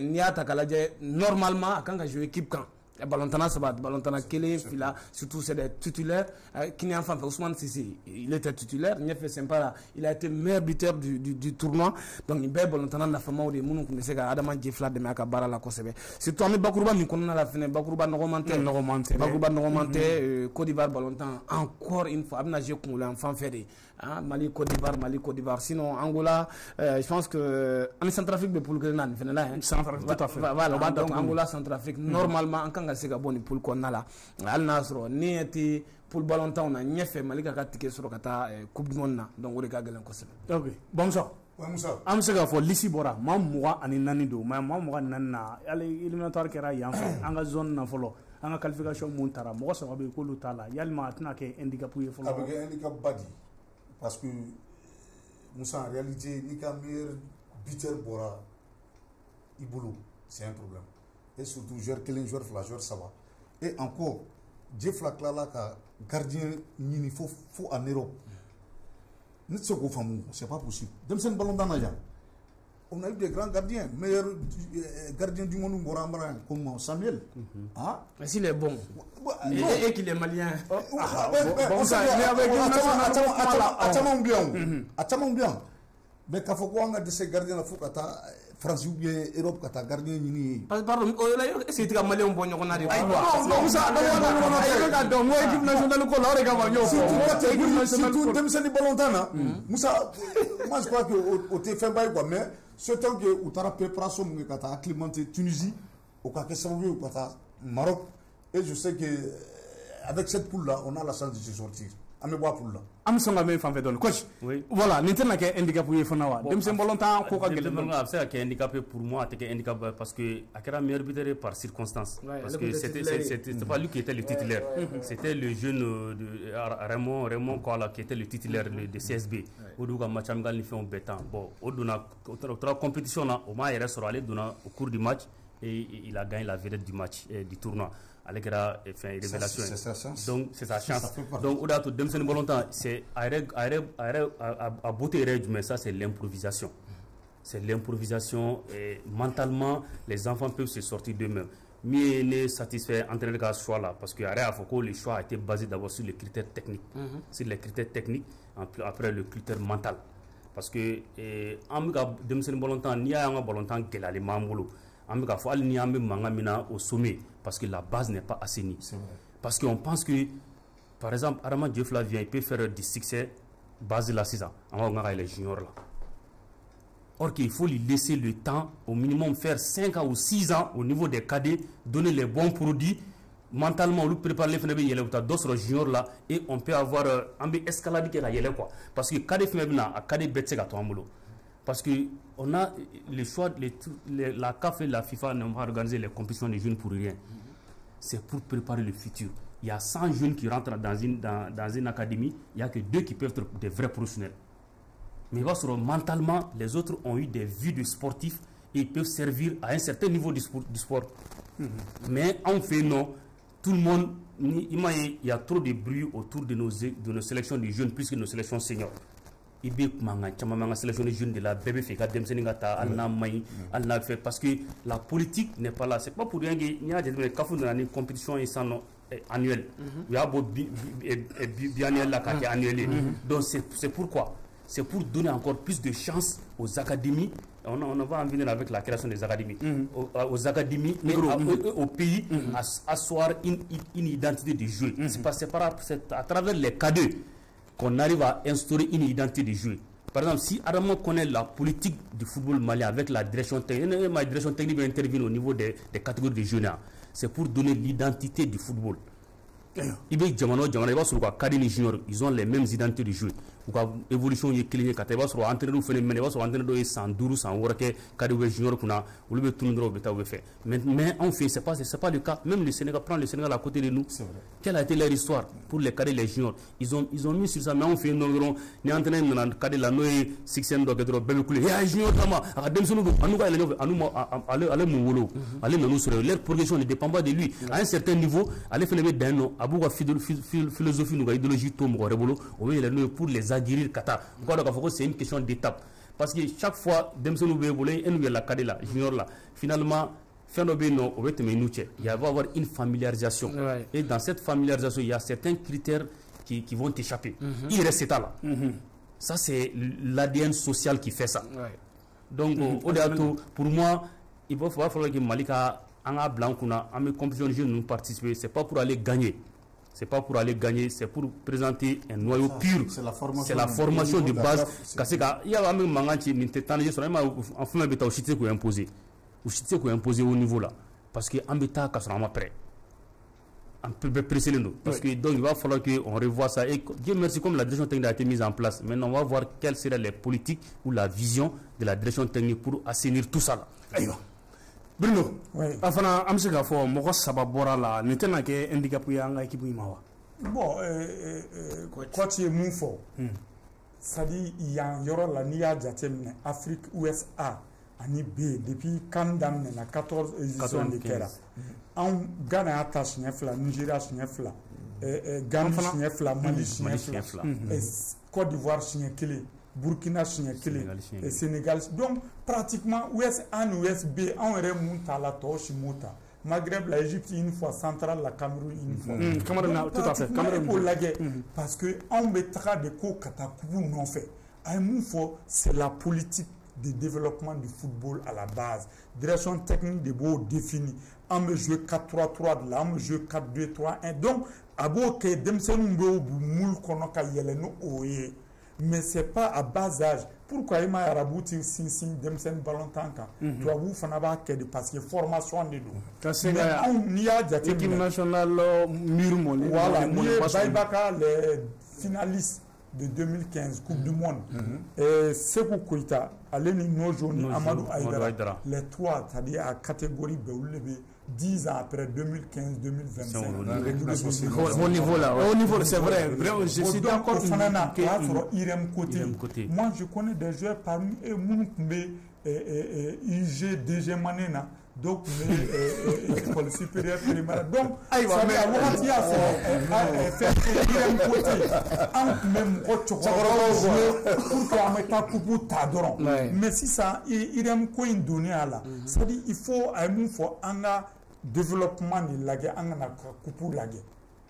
Nia Takaladje normalement quand je joue équipe quand Ballontan Sabat, Ballontan Kele, surtout c'est des titulaires. Qui n'est enfin Ousmane Sissi, il était titulaire. Nief Sempara, il a été meilleur buteur du tournoi. Donc il est Ballontan la femme ou des mounou qui ne sait qu'Adama Djefla de Makabara la Kosebe. C'est toi mais Bakourouba mi connaît la fin. Bakourouba Noromante, Côte d'Ivoire Ballontan encore une fois. Abnagé Koula enfant ferré. Mali Côte d'Ivoire. Sinon Angola, je pense que en Centrafrique de Poulgrenan, Centrafrique tout à fait. Voilà, donc Angola Centrafrique normalement en Kanga Sega boni pour qu'on a là. Al Nasro ni était pour Ballontan on a ñefé Malika ka ticket sur kata Coupe du Monde na donc o de ka gelen ko sebe. OK. Bon ça. Am se ga fo lisi bora mam muga ani nani do mam muga nanna ale éliminatoire kera yanfa anga zone na folo anga qualification montara mo so be ko lutala yalma atna ke handicap ye folo avec handicap badi parce que Moussa en réalité ni ka meilleur buteur bora Ibolo, c'est un problème. Et surtout, joueur Kelen, joueur Fla, joueur Saba. Et encore, Dieu Fla Klala, gardien, il faut en Europe. C'est pas possible. Demsen Ballon d'An, on a eu des grands gardiens, meilleurs gardiens du monde, comme Samuel. Ah, mais s'il est bon. Et qu'il est malien. Attends bien. Mais quand on a de ces gardiens, il faut que France ou bien Europe, que tu gardien. Pardon, est-ce que tu as malien bon? On a dit. Surtout, Demsen Ballon d'An. Moussa, moi je crois que tu fait bail quoi, mais ce temps que tu as préparation que tu as acclimaté Tunisie, au cas que ça veut ou Maroc, et je sais que avec cette poule là, on a la chance de se sortir. Ame bois poule là. Am songa me fan fait coach. Oui. Voilà, n'intena ke handicapé fanawa. Demsen Ballon d'An ko ka gele. C'est que handicapé pour moi, c'est handicapé parce que Akara meilleur buteur par circonstance. Parce que c'était pas lui qui était le titulaire. C'était le jeune Raymond Koala qui était le titulaire de CSB. Oduga Machamgal ni fait un bétan. Bon, Oduna autre compétition là, au moins il reste aller au cours du match et il a gagné la vedette du match du tournoi. Avec la révélation. Donc c'est sa chance. Donc au delà de Demsen Ballon d'An, c'est à beauté règle, mais ça c'est l'improvisation. C'est l'improvisation et mentalement les enfants peuvent se sortir d'eux-mêmes. Mais ne satisfait entraîner le choix là parce que le choix a été basé d'abord sur les critères techniques. Sur les critères techniques, après le critère mental. Parce que Demsen Ballon d'An, il y a un Ballon d'An qui est allé Mamolo. Au sommet parce que la base n'est pas assainie. Parce qu'on pense que, par exemple, Arama Diofla vient, il peut faire du succès basé là, c'est ça. On va les juniors là. Or qu'il faut lui laisser le temps, au minimum faire 5 ans ou 6 ans au niveau des cadets, donner les bons produits. Mentalement, on lui prépare les fenêtres, il y a d'autres juniors là, et on peut avoir un escalade qui est là, quoi. Parce que cadet fenêtres, à cadet bête, c'est à toi, parce que on a le choix, la CAF et la FIFA n'ont pas organisé les compétitions des jeunes pour rien. C'est pour préparer le futur. Il y a 100 jeunes qui rentrent dans une académie, il n'y a que 2 qui peuvent être des vrais professionnels. Mais mentalement, les autres ont eu des vues de sportifs et ils peuvent servir à un certain niveau du sport. Mais en fait, non. Tout le monde, il y a trop de bruit autour de nos sélections de jeunes plus que nos sélections seniors. Sélection des jeunes de la bébé fait parce que la politique n'est pas là. C'est pas pour rien qu'il y a des compétitions annuelles. Il y a biannuel là qui est annuel. Donc c'est pourquoi. C'est pour donner encore plus de chance aux académies. On va en venir avec la création des académies. Aux académies et au pays à asseoir une identité de jeu. C'est à travers les cadets qu'on arrive à instaurer une identité de jeu. Par exemple, si Adamo connaît la politique du football malien avec la direction technique, ma direction technique va intervenir au niveau des catégories de jeunes. C'est pour donner l'identité du football. Ils ont les mêmes identités de jeu. Évolution est clinique. Quand ils vont entraîner au phénomène, ils vont entraîner 112, 100 cadre junior kuna, ou le tourner au bêta au fait. Mais en fait, c'est pas le cas. Même le Sénégal prend le Sénégal à côté de nous. Quelle a été leur histoire pour les cadres les juniors? Ils ont mis sur ça, mais on fait nous ni entraîner dans le cadre la noé 6e donc être belle coulée. Et junior dama, à demsonu allez mon wolo, allez nous sur leur progression ne dépend pas de lui. À un certain niveau, allez faire le d'un abou philosophie nous idéologie tout mon rebolo, pour les aguerrir kata. C'est une question d'étape. Parce que chaque fois, la junior là, finalement, il va y avoir une familiarisation. Et dans cette familiarisation, il y a certains critères qui vont t'échapper. Il reste là. Ça, c'est l'ADN social qui fait ça. Donc, au-delà de tout, pour moi, il va falloir que Malika, en blanc, en compétition de jeunes, nous participer. Ce n'est pas pour aller gagner. C'est pas pour aller gagner, c'est pour présenter un noyau pur. C'est la formation de base. Il y a même manganti, enfin, bêta au chité qu'on imposé. Au chité qu'on imposé au niveau là. Parce que en bêta, quand on prêt. On peut presser nous. Parce que donc il va falloir qu'on revoie ça. Et Dieu merci, comme la direction technique a été mise en place. Maintenant, on va voir quelles seraient les politiques ou la vision de la direction technique pour assainir tout ça là. Bruno, afana am se ka fɔ mɔgɔ saba bɔra la nin tɛna kɛ handicap ye an ka équipe in ma wa? Bon, coach ye mun fɔ, c'est-à-dire yan yɔrɔ la n'i y'a jateminɛ Afrique USA ani B depuis CAN daminɛna 14 éditions de kɛra anw Ghana y'a ta siɲɛ 2 Nigeria siɲɛ 2 Ghana siɲɛ 2 Mali siɲɛ 2 Côte d'Ivoire siɲɛ 1 Burkina siɲɛ 1 Sénégal donc pratiquement US1 USB anw yɛrɛ mun t'a la tɔw si m'o ta Maghreb, la Égypte une fois, Centrale, la Cameroun une fois. Cameroun, tout à fait. Cameroun pour la guerre. Parce que on met des cours katakoubou non fait. C'est la politique de développement du football à la base. Direction technique de beau définie. On me joue 4-3-3 de là, on me joue 4-2-3-1. Donc, à beau que Demsenou moul konoka yeleno oye. Mais ce n'est pas à bas âge. Pourquoi il m'a rabouti sin Demsen ballon tanka? Tu as vu Fanaba parce que formation de nous. Mais on y a déjà l'équipe nationale Murmoni. Voilà, nous avons les finalistes de 2015 Coupe du Monde. Et Sekou Koïta, Aleni Nojoni, Amadou Aïdara, les trois, c'est-à-dire à catégorie Beoulebe, 10 ans après 2015-2025. Au niveau là, au niveau, c'est vrai. Je suis d'accord. Moi, je connais des joueurs parmi eux, Mounoukmbe, IG, DG Manena. Donc, l'école supérieure primaire. Donc, ça veut dire mais si ça, il aime quoi une donnée à la. C'est-à-dire, il faut un développement de la guerre, un couple la guerre.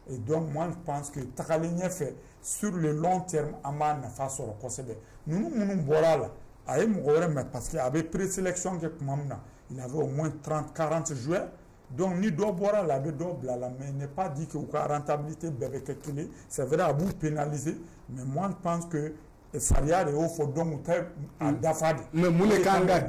Et donc, moi, je pense que Takalenya fait sur le long terme, Aman n'a pas sur le conseil. Nous, voilà là. Parce qu'il y avait présélection que il avait au moins 30-40 joueurs. Donc, ni doit boire la double, mais il n'est pas dit que la rentabilité bébé calculée. C'est vrai à vous pénaliser, mais moi je pense que ça y a des hauts faut donc à Dafad. Mais Moulekanga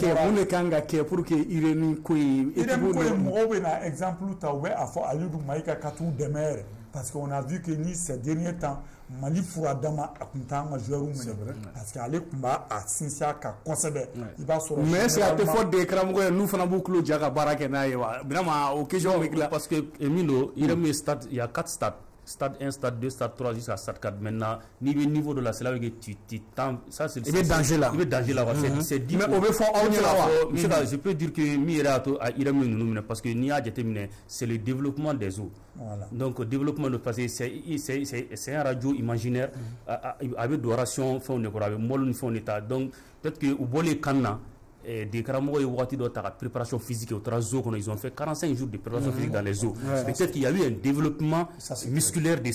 qui pour que Irene Koui. Irene Koui, moi, un exemple où tu as fait Alidou Maïka Katou Demer. Parce qu'on a vu que ni ces derniers temps, Mali Fouadama a content joueur parce qu'elle est combat à Sinsia qui a concédé. Mais c'est à te faute des cramos, nous faisons beaucoup de Jaga Barakena. Vraiment, au question parce que Emilio, il y a 4 stades. Stade 1, stade 2, stade 3 jusqu'à stade 4. Maintenant, niveau de la c'est là que tu ça c'est il est danger là. Il est danger là. C'est dit. Mais au fond, je peux dire que Mirato a irrémédiable parce que Nia déterminé, c'est le développement des eaux. Voilà. Donc, le développement de passé, c'est un radio imaginaire avec d'oration, avec molon fond état. Donc, peut-être que au bolé canna. Des Karamogo et Wati de préparation physique au zoo, ils ont fait 45 jours de préparation physique dans les eaux. Peut-être qu'il y a eu un développement musculaire des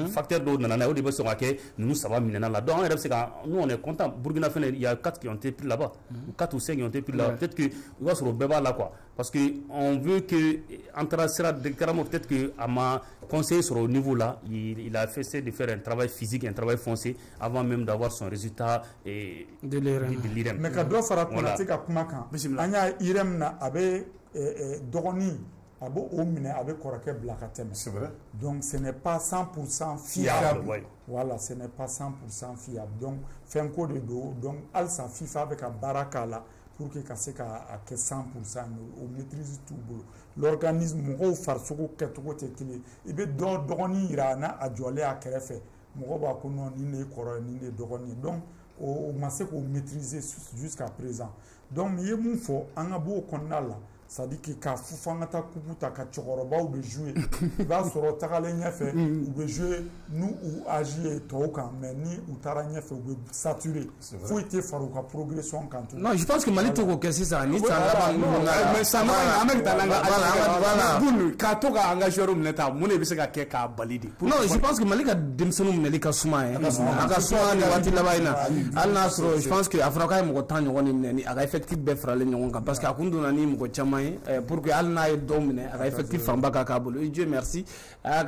facteurs d'eau dans la début sur laquelle nous savons maintenant là. Donc, nous on est content. Burkina Faso, il y a 4 qui ont été pris là-bas, 4 ou 5 qui ont été pris là-bas. Peut-être que on va sur le béba là quoi. Parce qu'on veut que entre de Karamogo, peut-être que à ma conseiller sur le niveau là, il a fait de faire un travail physique, un travail foncé avant même d'avoir son résultat de l'IREM. Mais quand on fera politique à Kumakan, anya IREM na abe dogoni abo omine abe korake blakatem. C'est vrai. Donc ce n'est pas 100% fiable. Voilà, ce n'est pas 100% fiable. Donc fait un coup de dos. Donc alsa FIFA avec un baraka là pour que ça soit à 100%, on maîtrise tout. L'organisme au farsoko ketoko tekili. Il be dogoni irana a jolé à kerefe. Mogoba kono ni ne koro ni ne dogoni. Donc au massé qu'on maîtrisait jusqu'à présent. Donc, il y a un faux, on a beau qu'on a là. C'est-à-dire que quand Foufangata Kubuta Kachoroba ou de jouer, il va se retaler fait ou de jouer nous ou agir Toka, mais ni ou Tarania fait ou saturé. Faut être farouka progression quand tout. Non, je pense que Mali Togo, qu'est-ce que ça? Ni ça mais ça m'a amené dans la Katoga engageur ou neta, mon ebiseka keka balidi. Non, je pense que Mali a demsonou Melika Souma, Akassoua, Newati Labaina, Al Nasro, je pense que Afrika est mon temps, on a effectif Befra, parce qu'à Kundunani, mon chama. Pour que Alna ait dominé, a effectif Fambaka Kabul. Et Dieu merci. A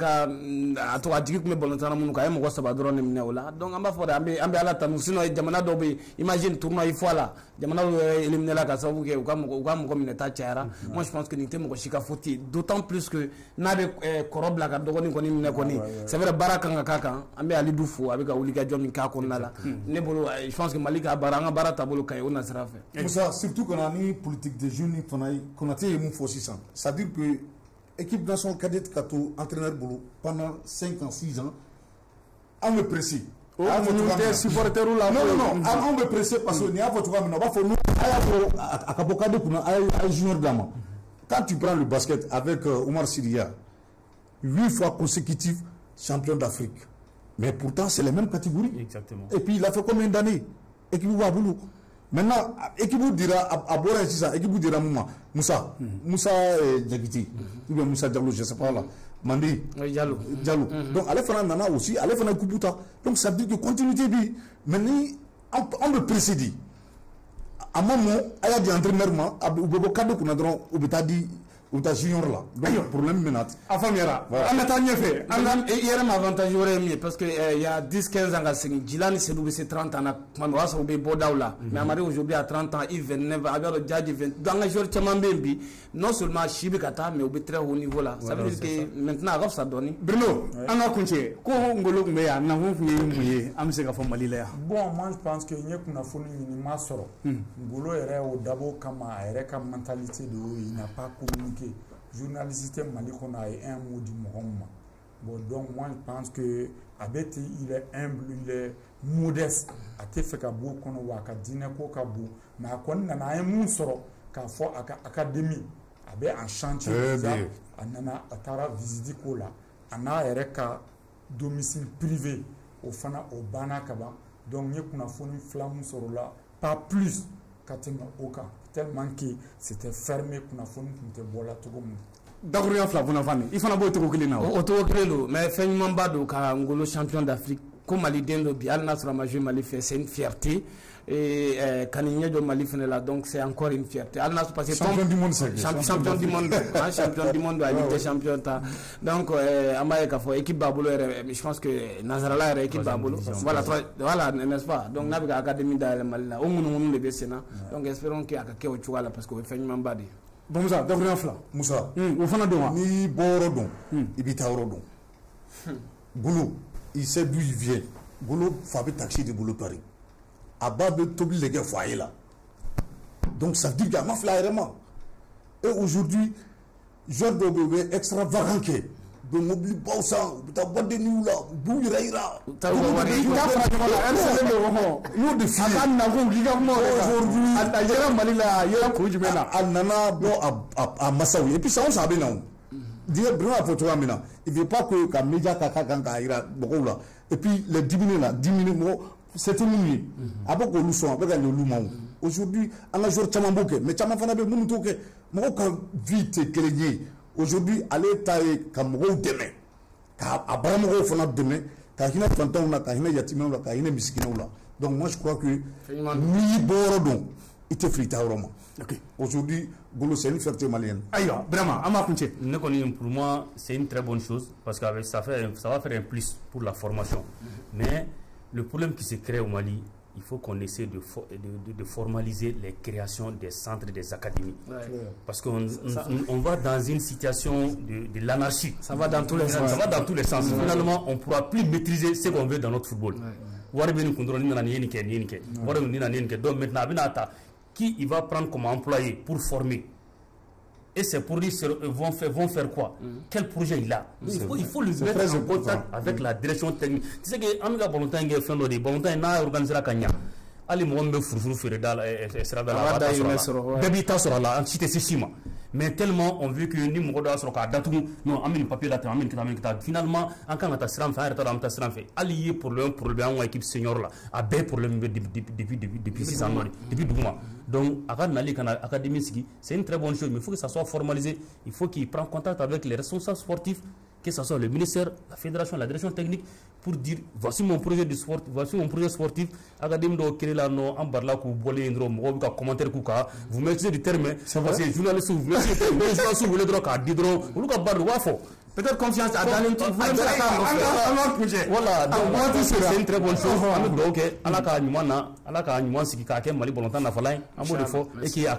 toi, tu me bolantana Mouka, moi, ça va donner Neola. Donc, on va faire un bel sinon, Jamana Dobi, imagine tournoi une fois là. Jamana éliminer la Kassavou, ou comme une tachara. Moi, je pense que Nité Mokoshika Foti, d'autant plus que Nabe Korob la Kadoni Koni Nekoni. C'est vrai, Barakanga Kaka, Ambe Ali Doufou, avec Aulika John Kakonala. Nebolo, je pense que Malika Baranga Baratabolo Kayona sera fait. Pour ça, surtout qu'on a une politique de jeunes qu'on a été mon faux 600. C'est-à-dire que l'équipe nationale cadette Kato, entraîneur boulot, pendant 5 ans, 6 ans, on me précise. supporter là. Non, on me pressé parce que n'y a pas de on va faire nous à Kabokade kuna à junior dama. Quand tu prends le basket avec Omar Syria, 8 fois consécutifs champion d'Afrique. Mais pourtant, c'est les mêmes catégories. Exactement. Et puis, il a fait combien d'années? Équipe Waboulou. Maintenant, équipe dira à Bora et ça, équipe dira Moussa Djagiti, ou bien Moussa Diallo, je ne sais pas là. Mandi Diallo. Donc, allez faire un nana aussi, allez faire un Kubuta. Donc, ça veut dire que continuité, maintenant, on me précédit. À un moment, il y a des entraînements, ou bien cadre qu'on a droit, ou bien dit. Ou ta junior là. Donc, problème menate. Afamira. On attend mieux fait. Il y a un avantage parce qu'il y a 10-15 ans, Djilani c'est 30 ans. Manoa, ça oublie Bodaoula. Mais Amari aujourd'hui à 30 ans, il 29 ans, avec le Djadji 20. Dans les jours Tchamambembi, non seulement Chibikata, mais au très haut niveau là. Ça veut dire que maintenant, ça donne. Bruno, on a continué. Comment Ngolo Mbeya, n'a pas fait Amseka Fomalilea. Bon, moi je pense que n'y a qu'une folie minimale sur Ngolo est au d'abord comme une mentalité de il n'a pas communiqué. Journaliste Mali qu'on a un mot du Mohamed. Bon, donc moi je pense que Abeti il est humble, il est modeste. A te fait qu'à bout qu'on a qu'à dîner qu'au cabou, mais à quoi on a un mot sur qu'à fort à académie, avec un chantier, on a à visiter quoi là, on a un domicile privé au fana au Bana Kaba, donc il y a qu'on a fait une flamme sur là, pas plus qu'à tenir au cas. Tellement que c'était fermé qu'on a fait une bola tout comme d'accord fla bona fami il faut na bo to ko kilina o to ko mais feignement bado ka Ngolo champion d'Afrique comme Mali dendo bi Al Nassr Major Mali fait c'est une fierté et Kanigné de Mali fait là donc c'est encore une fierté Al Nassr parce que champion du monde champion du monde champion du monde à Ligue champion ta donc amaye ka fo équipe Babolo je pense que Nazarala est équipe Babolo voilà n'est-ce pas donc nabiga académie d'Al Mali là au monde le Bessena donc espérons qu'il y a quelque chose là parce que feignement badi bon Moussa d'accord fla Moussa o fana don ni boro don ibita oro don Goulou il sait d'où il vient Goulou fait taxi de Goulou Paris Abab Tobi les gars foyer là donc ça dit qu'il y a ma vraiment et aujourd'hui genre de extravagant que de mobile bausa ta boîte de nuit là d'où il ira ta wari yo de fille na ko giga mo aujourd'hui ata yera malila yera ko jumena anana do a masawi et puis ça on sabe non dire vraiment pour toi maintenant il veut pas que ka média kaka ganga ira beaucoup là et puis les 10 minutes mo c'est une minute avec ko luson avec le lumon aujourd'hui on a jour chama boke mais chama fana be munu to ke mo ka vite créer aujourd'hui aller tailler comme mo demain ka abramo fana demain ka hina fantan na ka hina yatimon la ka hina miskino la donc moi je crois que ni borodon il te frita vraiment ok aujourd'hui Golo c'est une fierté malienne aïe vraiment ama kunche pour moi c'est une très bonne chose parce que ça va faire un plus pour la formation mais le problème qui se crée au Mali il faut qu'on essaie de formaliser les créations des centres, des académies. Parce qu'on va dans une situation de l'anarchie. Ça va dans tous les sens. Ça va dans tous les sens. Finalement, on ne pourra plus maîtriser ce qu'on veut dans notre football. Donc maintenant, qui il va prendre comme employé pour former? Et ces produits vont faire quoi? Quel projet il a? Il faut le mettre en contact avec la direction technique. Tu sais que Amiga Volontaire est fait de Volontaire n'a organisé la Kanya. Ali Mwambe Fourfou Fédéral sera dans la Bébita sera là, cité Sissima. Mais tellement on veut que nous Mogoda sera à Datou, non, Amin papier là, Amin Kita. Finalement, en quand ta sram fait, ta sram fait. Allié pour le problème, équipe senior là, à B problème depuis 6 ans, depuis 12 mois. Donc, Académie, c'est une très bonne chose, mais il faut que ça soit formalisé. Il faut qu'il prenne contact avec les responsables sportifs, que ce soit le ministère, la fédération, la direction technique, pour dire voici mon projet de sport, voici mon projet sportif. Académie de Kéla, non, en barla, ku bolé, ndro, commentaire, kuka. Vous mettez du terme, parce que journaliste, vous mettez du terme, vous voulez droit à Didro, vous voulez barre, wafo. Peut-être confiance à Daniel, voilà, donc c'est une très bonne chose. Donc, Alaka Nyuman, c'est qui a Mali Volontaire Nafalai, un mot de faux, et qui a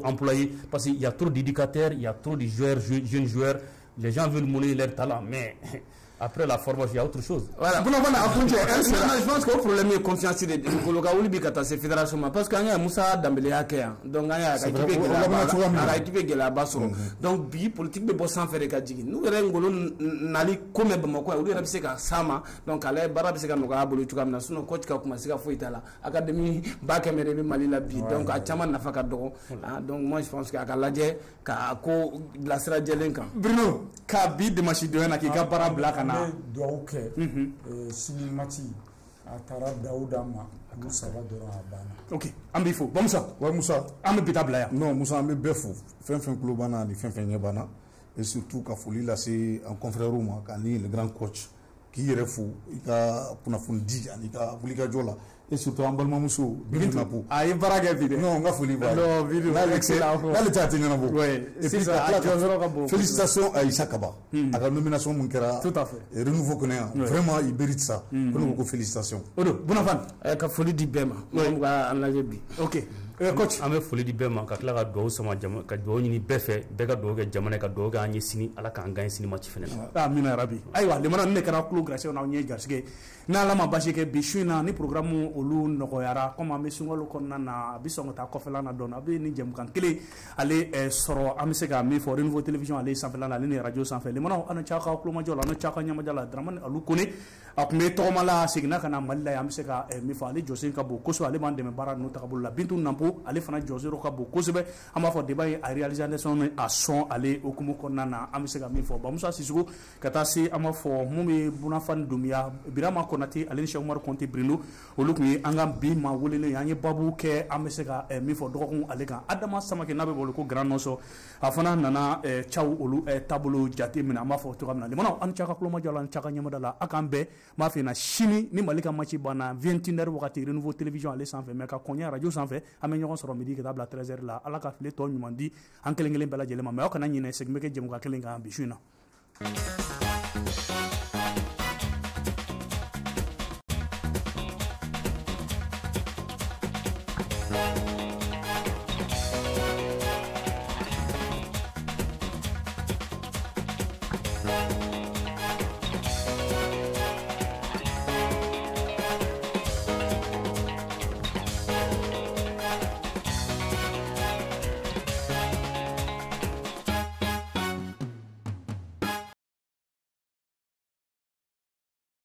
employé, parce qu'il y a trop d'éducateurs, il y a trop de joueurs, jeunes joueurs, les gens veulent monnaie leur talent, mais après la formation, il y a autre chose. Voilà. Je pense que le problème est confiance de Koloka Oulibi Kata, c'est fédération. Parce qu'il y a Moussa Dambélé Akea. Donc, il y a équipe qui la basse. Donc, bi politique de Bossan fait des cadres. Nous, Rengolo Nali, comme Bamako, ou le Repseka Sama, donc, à l'air Barabseka Noga, Bolutukam, Nasuno, coach Kakumasiga Fouitala, Académie, Bakamere, Mali Labi, donc, à Chaman Nafakado. Donc, moi, je pense qu'à Kaladje, Kako, la Sera Djelenka. Bruno, Kabi de Machidoena qui a para Blakana. Donc, Sinimati, Atara Daoudama, Moussa Dora Bana. Ok, Ambifo, bon Moussa. Ouais, Moussa. Ambitablaya. Non, Moussa, Ambi Befou, fin Klobana, ni fin Yabana. Et surtout, Kafouli, là, c'est un confrère Rouma, Kani, le grand coach, qui est fou, il a Punafundi, il a Boulika Jola. Et surtout, Ambalma Moussou, Binapo. Ah, il va regarder. Non, on va fouiller. Non, vidéo. Là, le théâtre, il y en a beaucoup. Oui, c'est ça. Félicitations à Issa Kaba. À la nomination Moukera. Tout à fait. Et renouveau Konéa. Vraiment, il mérite ça. Beaucoup félicitations. Odo, bon enfant. Kafoli di Bema. Ok. Coach. An bɛ foli di bɛɛ ma ka tila ka dugawu sama ka dugawu ɲini bɛɛ fɛ bɛɛ ka dugawu kɛ jamana ka dugawu kɛ an ye sini ala k'an gagne sini match fɛnɛ na. Amina yarabi. Ayiwa lemana ne kɛra kulo grâce n'aw ɲɛ garisɛgɛ n'ala ma basi kɛ bi su in na ni programme olu nɔgɔyara comme an bɛ sunkalo kɔnɔna na a bɛ sɔn ka taa kɔfɛla na dɔɔni a bɛ ni jɛmukan kelen ale sɔrɔ an bɛ se ka min fɔ Renouveau Télévision ale sanfɛla la ale ni radio sanfɛ lemanaw an ca ka kulomajɔ la an ca ka ɲɛmajɔ la Dramane Alu Kone a tun bɛ tɔgɔma la seginna ka na Mali la an bɛ se ka min fɔ ale jɔsen ka bon kosɛbɛ ale b'an dɛmɛ baara ninnu tagabolo la Bintu Nampo ale fana jɔsen ka bon kosɛbɛ an b'a fɔ débat ye a réalisation ni a sɔn ale okumu kɔnɔna na an bɛ se ka min fɔ Bamusa Sisoko ka taa se an b'a fɔ mun bɛ Bunafani Dunbiya Birama Konate ale ni Cheikh Umaru Konte Brindo olu tun ye an ka bi maa welelen ye an ye babu kɛ an bɛ se ka min fɔ dɔgɔkun ale kan Adama Samake n'a bɛ wele ko Grand Nɔsɔ a fana nana Thiaw olu taabolo jate minɛ an b'a fɔ cogoya min na lemanaw an cɛ ka kulomajɔ la an cɛ ka ɲɛmada la a k'an bɛɛ m'a f'i ɲɛna sini ni Mali ka match banna 21h wagati Renouveau Télévision ale sanfɛ mais ka kɔɲɛ radio sanfɛ an bɛ ɲɔgɔn sɔrɔ midi ka taa bila 13h la ala ka tile tɔ ɲuman di an kelen kelen bɛɛ lajɛlen ma mais aw kana ɲinɛ segin bɛ kɛ jɛmukan kelen kan bi su in na